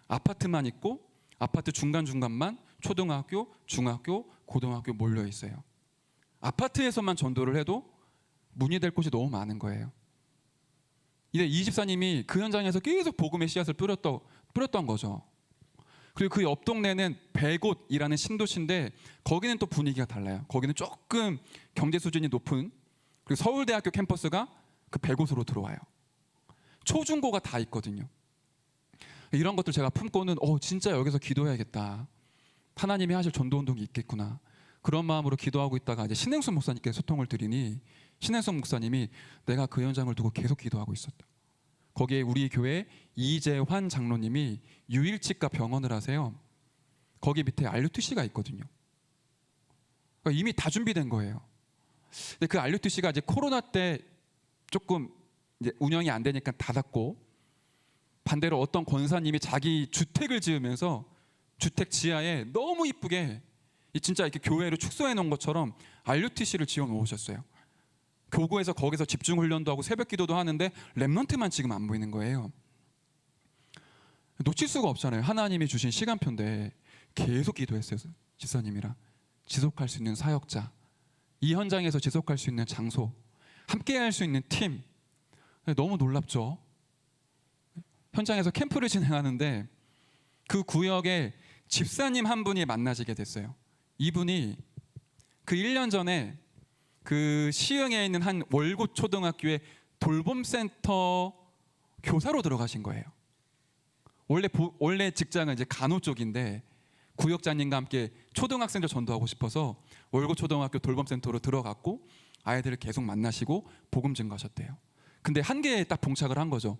아파트만 있고 아파트 중간중간만 초등학교, 중학교, 고등학교 몰려 있어요. 아파트에서만 전도를 해도 문의될 곳이 너무 많은 거예요. 이제 이 집사님이 그 현장에서 계속 복음의 씨앗을 뿌렸던 거죠. 그리고 그 옆 동네는 백옷이라는 신도시인데 거기는 또 분위기가 달라요. 거기는 조금 경제 수준이 높은, 그리고 서울대학교 캠퍼스가 그 백옷으로 들어와요. 초중고가 다 있거든요. 이런 것들 제가 품고는 진짜 여기서 기도해야겠다. 하나님이 하실 전도운동이 있겠구나. 그런 마음으로 기도하고 있다가 이제 신행순 목사님께 소통을 드리니 신행순 목사님이 내가 그 현장을 두고 계속 기도하고 있었다. 거기에 우리 교회 이재환 장로님이 유일치과 병원을 하세요. 거기 밑에 RUTC가 있거든요. 그러니까 이미 다 준비된 거예요. 근데 그 RUTC가 이제 코로나 때 조금 이제 운영이 안 되니까 닫았고, 반대로 어떤 권사님이 자기 주택을 지으면서 주택 지하에 너무 이쁘게 진짜 이렇게 교회를 축소해 놓은 것처럼 RUTC를 지어 놓으셨어요. 교구에서 거기서 집중 훈련도 하고 새벽 기도도 하는데 렘넌트만 지금 안 보이는 거예요. 놓칠 수가 없잖아요. 하나님이 주신 시간표인데 계속 기도했어요. 집사님이랑 지속할 수 있는 사역자, 이 현장에서 지속할 수 있는 장소, 함께 할 수 있는 팀. 너무 놀랍죠. 현장에서 캠프를 진행하는데 그 구역에 집사님 한 분이 만나시게 됐어요. 이분이 그 1년 전에 그 시흥에 있는 한 월곶 초등학교의 돌봄센터 교사로 들어가신 거예요. 원래 직장은 이제 간호 쪽인데 구역장님과 함께 초등학생들 전도하고 싶어서 월곶 초등학교 돌봄센터로 들어갔고 아이들을 계속 만나시고 복음 증거하셨대요. 근데 한계에 딱 봉착을 한 거죠.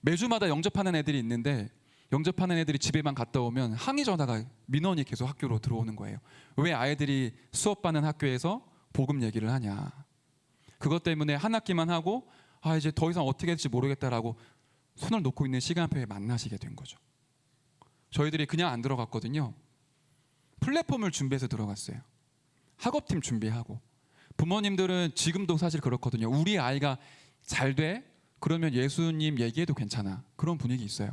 매주마다 영접하는 애들이 있는데 영접하는 애들이 집에만 갔다 오면 항의 전화가 민원이 계속 학교로 들어오는 거예요. 왜 아이들이 수업받는 학교에서 복음 얘기를 하냐. 그것 때문에 한 학기만 하고 이제 더 이상 어떻게 될지 모르겠다라고 손을 놓고 있는 시간표에 만나시게 된 거죠. 저희들이 그냥 안 들어갔거든요. 플랫폼을 준비해서 들어갔어요. 학업팀 준비하고. 부모님들은 지금도 사실 그렇거든요. 우리 아이가 잘 돼? 그러면 예수님 얘기해도 괜찮아. 그런 분위기 있어요.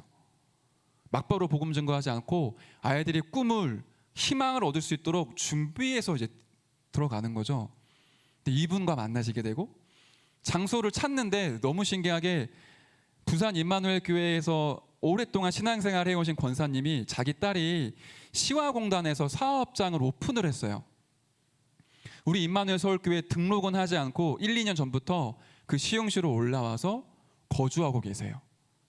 막바로 복음 증거하지 않고 아이들이 꿈을, 희망을 얻을 수 있도록 준비해서 이제 들어가는 거죠. 근데 이분과 만나시게 되고 장소를 찾는데 너무 신기하게 부산 임마누엘 교회에서 오랫동안 신앙생활 해오신 권사님이 자기 딸이 시화공단에서 사업장을 오픈을 했어요. 우리 임마누엘 서울교회 등록은 하지 않고 1, 2년 전부터 그 시흥시로 올라와서 거주하고 계세요.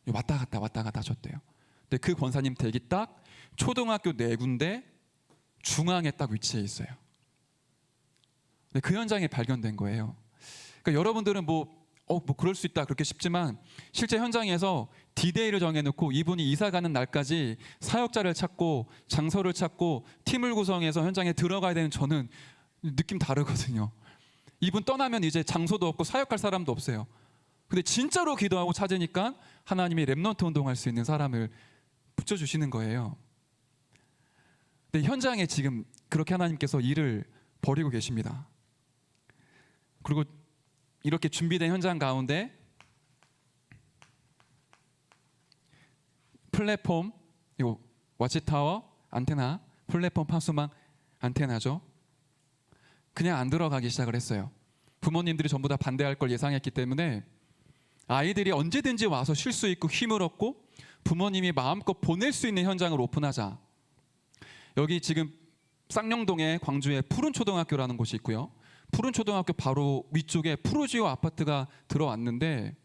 왔다 갔다 하셨대요. 근데 그 권사님 댁이 딱 초등학교 4군데 중앙에 딱 위치해 있어요. 근데 그 현장에 발견된 거예요. 그러니까 여러분들은 뭐 그럴 수 있다 그렇게 싶지만 실제 현장에서 디데이를 정해놓고 이분이 이사 가는 날까지 사역자를 찾고 장소를 찾고 팀을 구성해서 현장에 들어가야 되는 저는 느낌 다르거든요. 이분 떠나면 이제 장소도 없고 사역할 사람도 없어요. 근데 진짜로 기도하고 찾으니까 하나님이 렘넌트 운동할 수 있는 사람을 붙여주시는 거예요. 근데 현장에 지금 그렇게 하나님께서 일을 벌이고 계십니다. 그리고 이렇게 준비된 현장 가운데 플랫폼, 이거 와치타워 안테나, 플랫폼 파수망 안테나죠. 그냥 안 들어가기 시작을 했어요. 부모님들이 전부 다 반대할 걸 예상했기 때문에 아이들이 언제든지 와서 쉴 수 있고 힘을 얻고 부모님이 마음껏 보낼 수 있는 현장을 오픈하자. 여기 지금 쌍용동에 광주에 푸른초등학교라는 곳이 있고요. 푸른초등학교 바로 위쪽에 푸르지오 아파트가 들어왔는데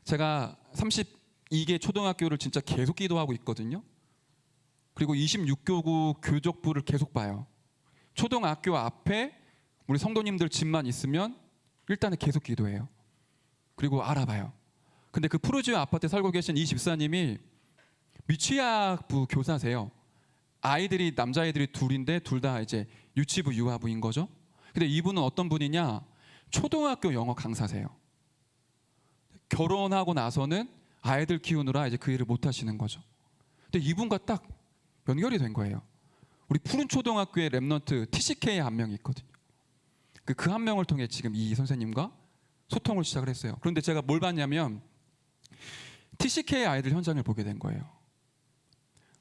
제가 32개 초등학교를 진짜 계속 기도하고 있거든요. 그리고 26교구 교족부를 계속 봐요. 초등학교 앞에 우리 성도님들 집만 있으면 일단은 계속 기도해요. 그리고 알아봐요. 근데 그 푸르지오 아파트에 살고 계신 이 집사님이 미취학부 교사세요. 아이들이 남자애들이 둘인데 둘 다 이제 유치부 유아부인 거죠. 근데 이분은 어떤 분이냐? 초등학교 영어 강사세요. 결혼하고 나서는 아이들 키우느라 이제 그 일을 못 하시는 거죠. 근데 이분과 딱 연결이 된 거예요. 우리 푸른 초등학교의 렘넌트 TCK에 한 명이 있거든요. 그 한 명을 통해 지금 이 선생님과 소통을 시작을 했어요. 그런데 제가 뭘 봤냐면 TCK 아이들 현장을 보게 된 거예요.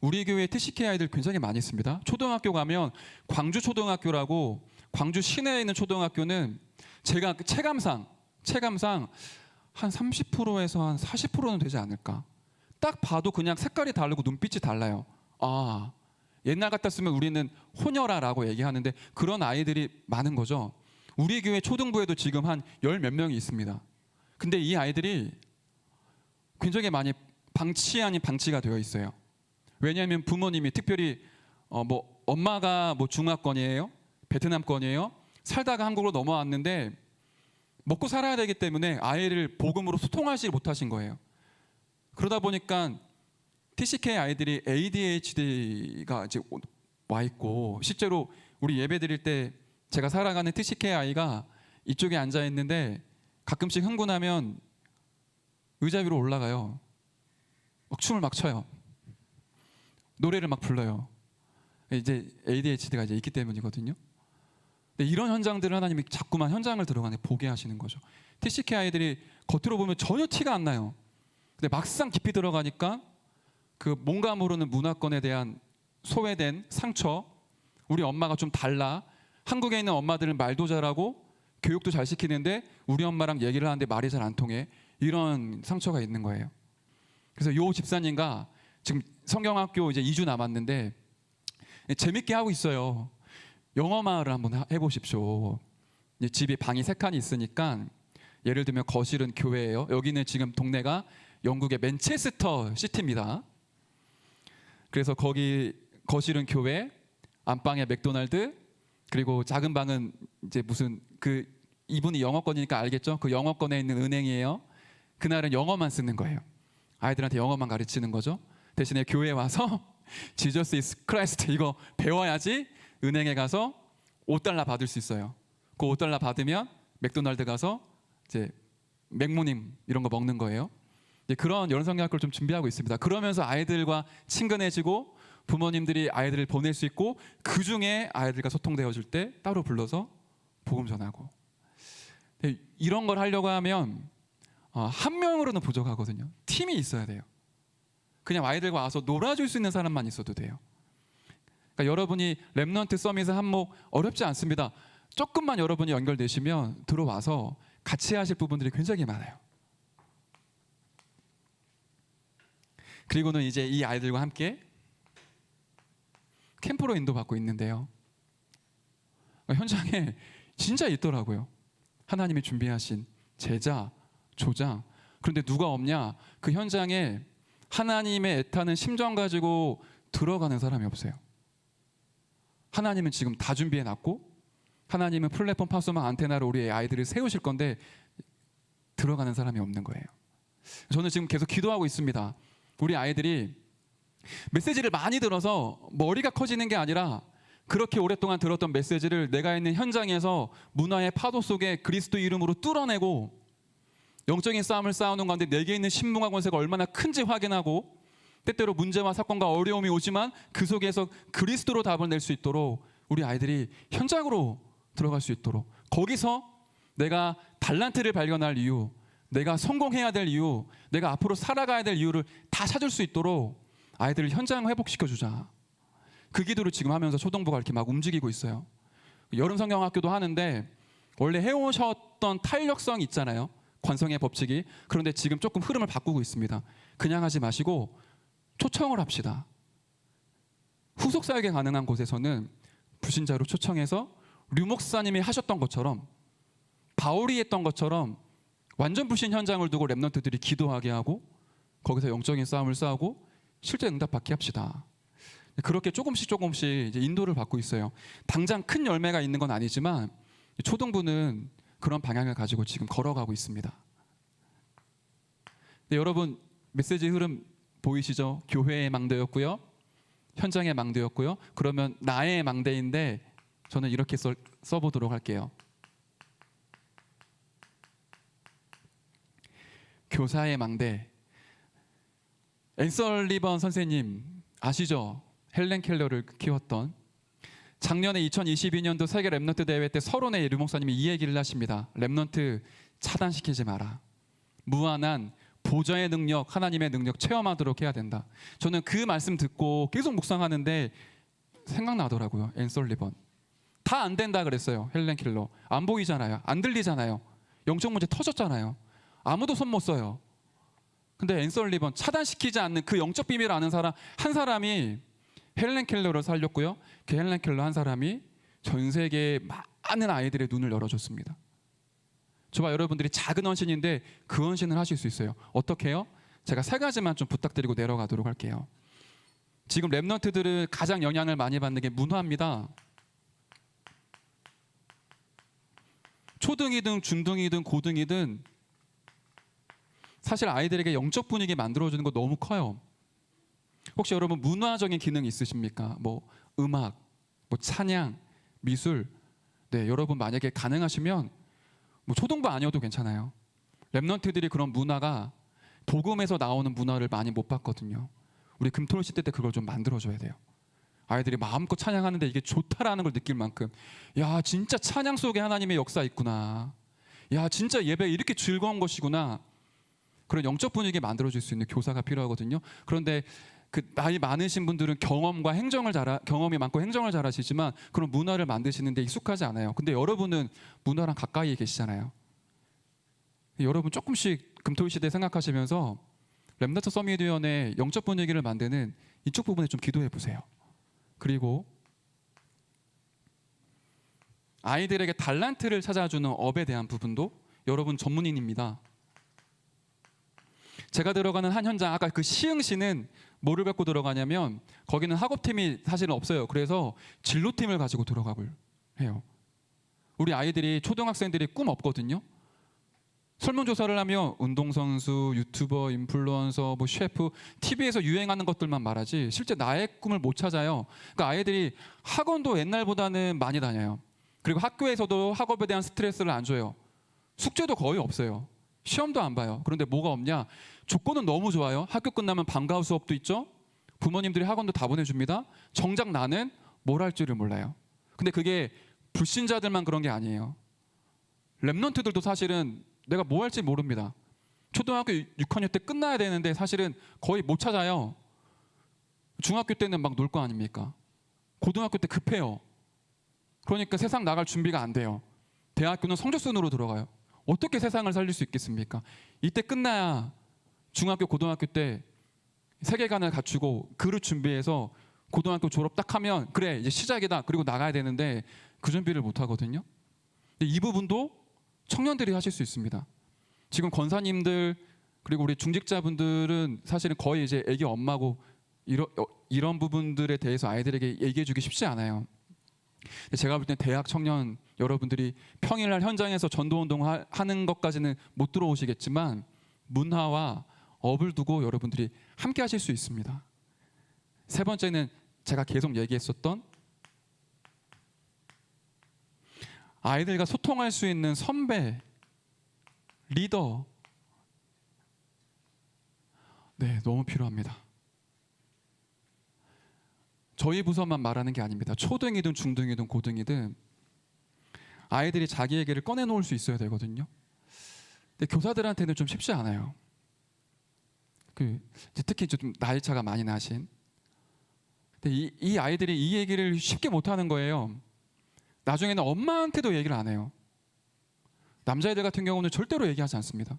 우리 교회 TCK 아이들 굉장히 많이 있습니다. 초등학교 가면 광주 초등학교라고 광주 시내에 있는 초등학교는 제가 체감상 한 30%에서 한 40%는 되지 않을까. 딱 봐도 그냥 색깔이 다르고 눈빛이 달라요. 옛날 같았으면 우리는 호녀라라고 얘기하는데 그런 아이들이 많은 거죠. 우리 교회 초등부에도 지금 한 10 몇 명이 있습니다. 근데 이 아이들이 굉장히 많이 방치 아닌 방치가 되어 있어요. 왜냐하면 부모님이 특별히 엄마가 중화권이에요, 베트남권이에요. 살다가 한국으로 넘어왔는데 먹고 살아야 되기 때문에 아이를 복음으로 소통하지 못하신 거예요. 그러다 보니까 TCK 아이들이 ADHD가 이제 와 있고, 실제로 우리 예배 드릴 때 제가 살아가는 TCK 아이가 이쪽에 앉아 있는데 가끔씩 흥분하면 의자 위로 올라가요. 막 춤을 막 춰요. 노래를 막 불러요. 이제 ADHD가 이제 있기 때문이거든요. 근데 이런 현장들을 하나님이 자꾸만 현장을 들어가는 보게 하시는 거죠. TCK 아이들이 겉으로 보면 전혀 티가 안 나요. 근데 막상 깊이 들어가니까 그 뭔가 모르는 문화권에 대한 소외된 상처, 우리 엄마가 좀 달라, 한국에 있는 엄마들은 말도 잘하고 교육도 잘 시키는데 우리 엄마랑 얘기를 하는데 말이 잘 안 통해, 이런 상처가 있는 거예요. 그래서 요 집사님과 지금 성경학교 이제 2주 남았는데 재밌게 하고 있어요. 영어 마을을 한번 해보십시오. 집이 방이 3칸이 있으니까, 예를 들면 거실은 교회예요. 여기는 지금 동네가 영국의 맨체스터 시티입니다. 그래서 거기 거실은 교회, 안방에 맥도날드, 그리고 작은 방은 이제 무슨 그 이분이 영어권이니까 알겠죠? 그 영어권에 있는 은행이에요. 그날은 영어만 쓰는 거예요. 아이들한테 영어만 가르치는 거죠. 대신에 교회에 와서 지저스 이스 크라이스트 이거 배워야지 은행에 가서 $5 받을 수 있어요. 그 $5 받으면 맥도날드 가서 이제 맥모닝 이런 거 먹는 거예요. 이제 그런 여름 성경학교를 좀 준비하고 있습니다. 그러면서 아이들과 친근해지고 부모님들이 아이들을 보낼 수 있고, 그 중에 아이들과 소통되어줄 때 따로 불러서 복음 전하고. 이런 걸 하려고 하면 한 명으로는 부족하거든요. 팀이 있어야 돼요. 그냥 아이들과 와서 놀아줄 수 있는 사람만 있어도 돼요. 그러니까 여러분이 렘넌트 서밋의 한목 어렵지 않습니다. 조금만 여러분이 연결되시면 들어와서 같이 하실 부분들이 굉장히 많아요. 그리고는 이제 이 아이들과 함께 캠프로 인도받고 있는데요. 현장에 진짜 있더라고요. 하나님이 준비하신 제자, 조장. 그런데 누가 없냐? 그 현장에 하나님의 애타는 심정 가지고 들어가는 사람이 없어요. 하나님은 지금 다 준비해 놨고, 하나님은 플랫폼 파소망 안테나로 우리 아이들을 세우실 건데 들어가는 사람이 없는 거예요. 저는 지금 계속 기도하고 있습니다. 우리 아이들이 메시지를 많이 들어서 머리가 커지는 게 아니라, 그렇게 오랫동안 들었던 메시지를 내가 있는 현장에서 문화의 파도 속에 그리스도 이름으로 뚫어내고, 영적인 싸움을 싸우는 가운데 내게 있는 신문과 권세가 얼마나 큰지 확인하고, 때때로 문제와 사건과 어려움이 오지만 그 속에서 그리스도로 답을 낼 수 있도록 우리 아이들이 현장으로 들어갈 수 있도록, 거기서 내가 달란트를 발견할 이유, 내가 성공해야 될 이유, 내가 앞으로 살아가야 될 이유를 다 찾을 수 있도록 아이들을 현장 회복시켜주자. 그 기도를 지금 하면서 초등부가 이렇게 막 움직이고 있어요. 여름 성경학교도 하는데 원래 해오셨던 탄력성이 있잖아요. 관성의 법칙이. 그런데 지금 조금 흐름을 바꾸고 있습니다. 그냥 하지 마시고 초청을 합시다. 후속 사역이 가능한 곳에서는 불신자로 초청해서 류 목사님이 하셨던 것처럼, 바울이 했던 것처럼 완전 불신 현장을 두고 렘넌트들이 기도하게 하고, 거기서 영적인 싸움을 싸우고 실제 응답받게 합시다. 그렇게 조금씩 이제 인도를 받고 있어요. 당장 큰 열매가 있는 건 아니지만 초등부는 그런 방향을 가지고 지금 걸어가고 있습니다. 네, 여러분 메시지 흐름 보이시죠? 교회의 망대였고요, 현장의 망대였고요. 그러면 나의 망대인데 저는 이렇게 써보도록 할게요. 교사의 망대. 앤설리번 선생님 아시죠? 헬렌 켈러를 키웠던. 작년에 2022년도 세계 렘넌트 대회 때 서론에 류 목사님이 이 얘기를 하십니다. 렘넌트 차단시키지 마라. 무한한 보좌의 능력, 하나님의 능력 체험하도록 해야 된다. 저는 그 말씀 듣고 계속 묵상하는데 생각나더라고요. 앤설리번. 다 안 된다 그랬어요. 헬렌 켈러. 안 보이잖아요. 안 들리잖아요. 영적 문제 터졌잖아요. 아무도 손 못 써요. 근데 앤설리번, 차단시키지 않는 그 영적 비밀을 아는 사람 한 사람이 헬렌 켈러를 살렸고요. 그 헬렌 켈러 한 사람이 전 세계의 많은 아이들의 눈을 열어줬습니다. 저와 여러분들이 작은 헌신인데 그 헌신을 하실 수 있어요. 어떻게 해요? 제가 3가지만 좀 부탁드리고 내려가도록 할게요. 지금 렘넌트들은 가장 영향을 많이 받는 게 문화입니다. 초등이든 중등이든 고등이든 사실 아이들에게 영적 분위기 만들어주는 거 너무 커요. 혹시 여러분 문화적인 기능 있으십니까? 뭐 음악, 뭐 찬양, 미술. 네, 여러분 만약에 가능하시면 뭐 초등부 아니어도 괜찮아요. 랩런트들이 그런 문화가 복음에서 나오는 문화를 많이 못 봤거든요. 우리 금토일 시대 때 그걸 좀 만들어줘야 돼요. 아이들이 마음껏 찬양하는데 이게 좋다라는 걸 느낄 만큼, 야 진짜 찬양 속에 하나님의 역사 있구나, 야 진짜 예배 이렇게 즐거운 것이구나, 그런 영적 분위기 만들어줄 수 있는 교사가 필요하거든요. 그런데 그 나이 많으신 분들은 경험이 많고 행정을 잘하시지만 그런 문화를 만드시는데 익숙하지 않아요. 근데 여러분은 문화랑 가까이에 계시잖아요. 여러분 조금씩 금토일 시대 생각하시면서 렘넌트 서밋위원회 영적 분위기를 만드는 이쪽 부분에 좀 기도해 보세요. 그리고 아이들에게 달란트를 찾아주는 업에 대한 부분도 여러분 전문인입니다. 제가 들어가는 한 현장, 아까 그 시흥시는 뭐를 갖고 들어가냐면 거기는 학업팀이 사실은 없어요. 그래서 진로팀을 가지고 들어가고 해요. 우리 아이들이, 초등학생들이 꿈 없거든요. 설문조사를 하면 운동선수, 유튜버, 인플루언서, 뭐 셰프, TV에서 유행하는 것들만 말하지 실제 나의 꿈을 못 찾아요. 그러니까 아이들이 학원도 옛날보다는 많이 다녀요. 그리고 학교에서도 학업에 대한 스트레스를 안 줘요. 숙제도 거의 없어요. 시험도 안 봐요. 그런데 뭐가 없냐? 조건은 너무 좋아요. 학교 끝나면 방과후 수업도 있죠. 부모님들이 학원도 다 보내줍니다. 정작 나는 뭘 할 줄을 몰라요. 근데 그게 불신자들만 그런 게 아니에요. 랩런트들도 사실은 내가 뭐 할지 모릅니다. 초등학교 6학년 때 끝나야 되는데 사실은 거의 못 찾아요. 중학교 때는 막 놀 거 아닙니까? 고등학교 때 급해요. 그러니까 세상 나갈 준비가 안 돼요. 대학교는 성적순으로 들어가요. 어떻게 세상을 살릴 수 있겠습니까? 이때 끝나야 중학교, 고등학교 때 세계관을 갖추고 그릇 준비해서 고등학교 졸업 딱 하면 그래 이제 시작이다, 그리고 나가야 되는데 그 준비를 못 하거든요. 이 부분도 청년들이 하실 수 있습니다. 지금 권사님들 그리고 우리 중직자분들은 사실은 거의 이제 애기 엄마고 이런 부분들에 대해서 아이들에게 얘기해주기 쉽지 않아요. 제가 볼 때 대학 청년 여러분들이 평일날 현장에서 전도운동 하는 것까지는 못 들어오시겠지만 문화와 업을 두고 여러분들이 함께 하실 수 있습니다. 세 번째는 제가 계속 얘기했었던 아이들과 소통할 수 있는 선배, 리더. 네, 너무 필요합니다. 저희 부서만 말하는 게 아닙니다. 초등이든 중등이든 고등이든 아이들이 자기 얘기를 꺼내놓을 수 있어야 되거든요. 근데 교사들한테는 좀 쉽지 않아요. 특히 좀 나이 차가 많이 나신. 근데 이 아이들이 이 얘기를 쉽게 못하는 거예요. 나중에는 엄마한테도 얘기를 안 해요. 남자애들 같은 경우는 절대로 얘기하지 않습니다.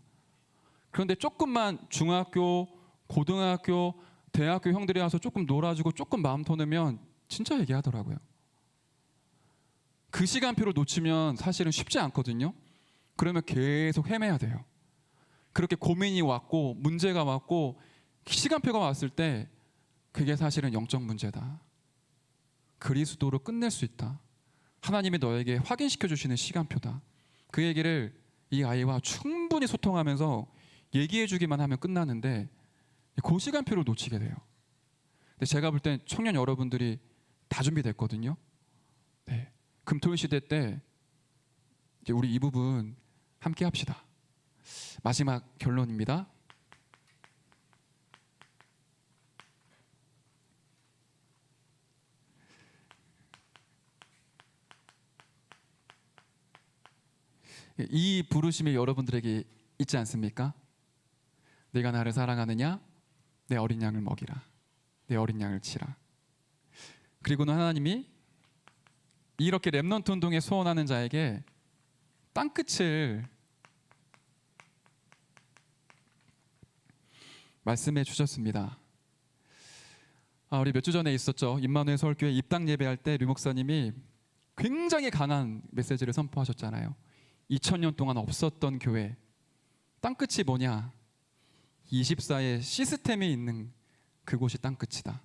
그런데 조금만 중학교, 고등학교, 대학교 형들이 와서 조금 놀아주고 조금 마음 터놓으면 진짜 얘기하더라고요. 그 시간표를 놓치면 사실은 쉽지 않거든요. 그러면 계속 헤매야 돼요. 그렇게 고민이 왔고 문제가 왔고 시간표가 왔을 때 그게 사실은 영적 문제다. 그리스도로 끝낼 수 있다. 하나님이 너에게 확인시켜 주시는 시간표다. 그 얘기를 이 아이와 충분히 소통하면서 얘기해 주기만 하면 끝나는데 그 시간표를 놓치게 돼요. 근데 제가 볼 땐 청년 여러분들이 다 준비됐거든요. 네. 금토일 시대 때 이제 우리 이 부분 함께 합시다. 마지막 결론입니다. 이 부르심이 여러분들에게 있지 않습니까? 내가 나를 사랑하느냐? 내 어린 양을 먹이라. 내 어린 양을 치라. 그리고는 하나님이 이렇게 렘넌트 운동에 소원하는 자에게 땅끝을 말씀해 주셨습니다. 우리 몇 주 전에 있었죠. 임마누엘 서울교회 입당 예배할 때 류 목사님이 굉장히 강한 메시지를 선포하셨잖아요. 2000년 동안 없었던 교회, 땅끝이 뭐냐? 24의 시스템이 있는 그곳이 땅끝이다.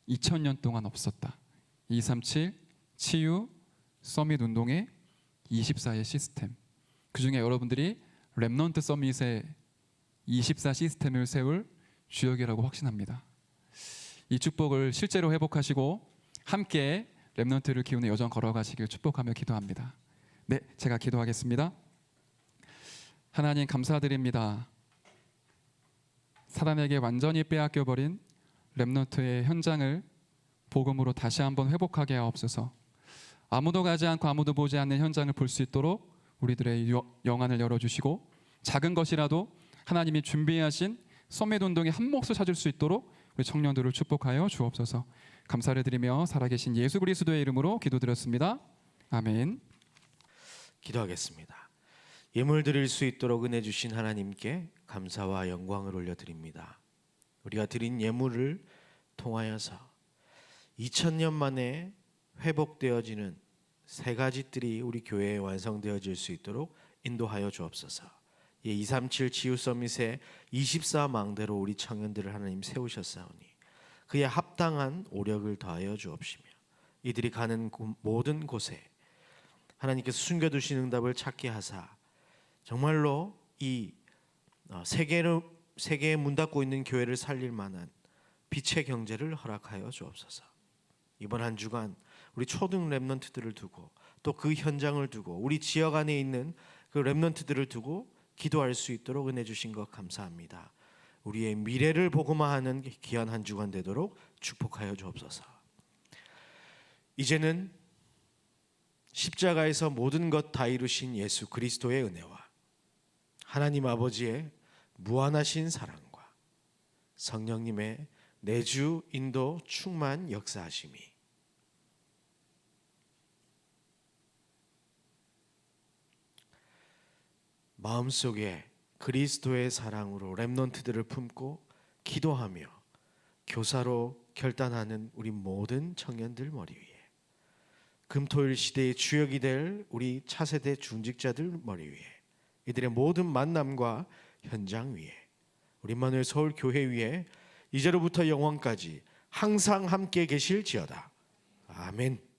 2000년 동안 없었다. 237 치유 서밋 운동의 24의 시스템. 그 중에 여러분들이 렘넌트 서밋의 24 시스템을 세울 주역이라고 확신합니다. 이 축복을 실제로 회복하시고 함께 렘넌트를 키우는 여정 걸어가시길 축복하며 기도합니다. 네, 제가 기도하겠습니다. 하나님 감사드립니다. 사단에게 완전히 빼앗겨버린 렘넌트의 현장을 복음으로 다시 한번 회복하게 하옵소서. 아무도 가지 않고 아무도 보지 않는 현장을 볼 수 있도록 우리들의 영안을 열어주시고 작은 것이라도 하나님이 준비하신 썸밋 운동의 한 몫을 찾을 수 있도록 우리 청년들을 축복하여 주옵소서. 감사를 드리며 살아계신 예수 그리스도의 이름으로 기도드렸습니다. 아멘. 기도하겠습니다. 예물 드릴 수 있도록 은혜 주신 하나님께 감사와 영광을 올려드립니다. 우리가 드린 예물을 통하여서 2000년 만에 회복되어지는 세 가지 뜰이 우리 교회에 완성되어질 수 있도록 인도하여 주옵소서. 237 치유 서밋의 24망대로 우리 청년들을 하나님 세우셨사오니 그에 합당한 오력을 더하여 주옵시며 이들이 가는 모든 곳에 하나님께서 숨겨두신 응답을 찾게 하사 정말로 이 세계에 문 닫고 있는 교회를 살릴 만한 빛의 경제를 허락하여 주옵소서. 이번 한 주간 우리 초등 렘넌트들을 두고 또 그 현장을 두고 우리 지역 안에 있는 그 렘넌트들을 두고 기도할 수 있도록 은혜 주신 것 감사합니다. 우리의 미래를 복음화하는 귀한 한 주간 되도록 축복하여 주옵소서. 이제는 십자가에서 모든 것 다 이루신 예수 그리스도의 은혜와 하나님 아버지의 무한하신 사랑과 성령님의 내주 인도 충만 역사하심이 마음속에 그리스도의 사랑으로 렘넌트들을 품고 기도하며 교사로 결단하는 우리 모든 청년들 머리 위에 금토일 시대의 주역이 될 우리 차세대 중직자들 머리 위에 이들의 모든 만남과 현장 위에 우리 임마누엘 서울 교회 위에 이제로부터 영원까지 항상 함께 계실지어다. 아멘.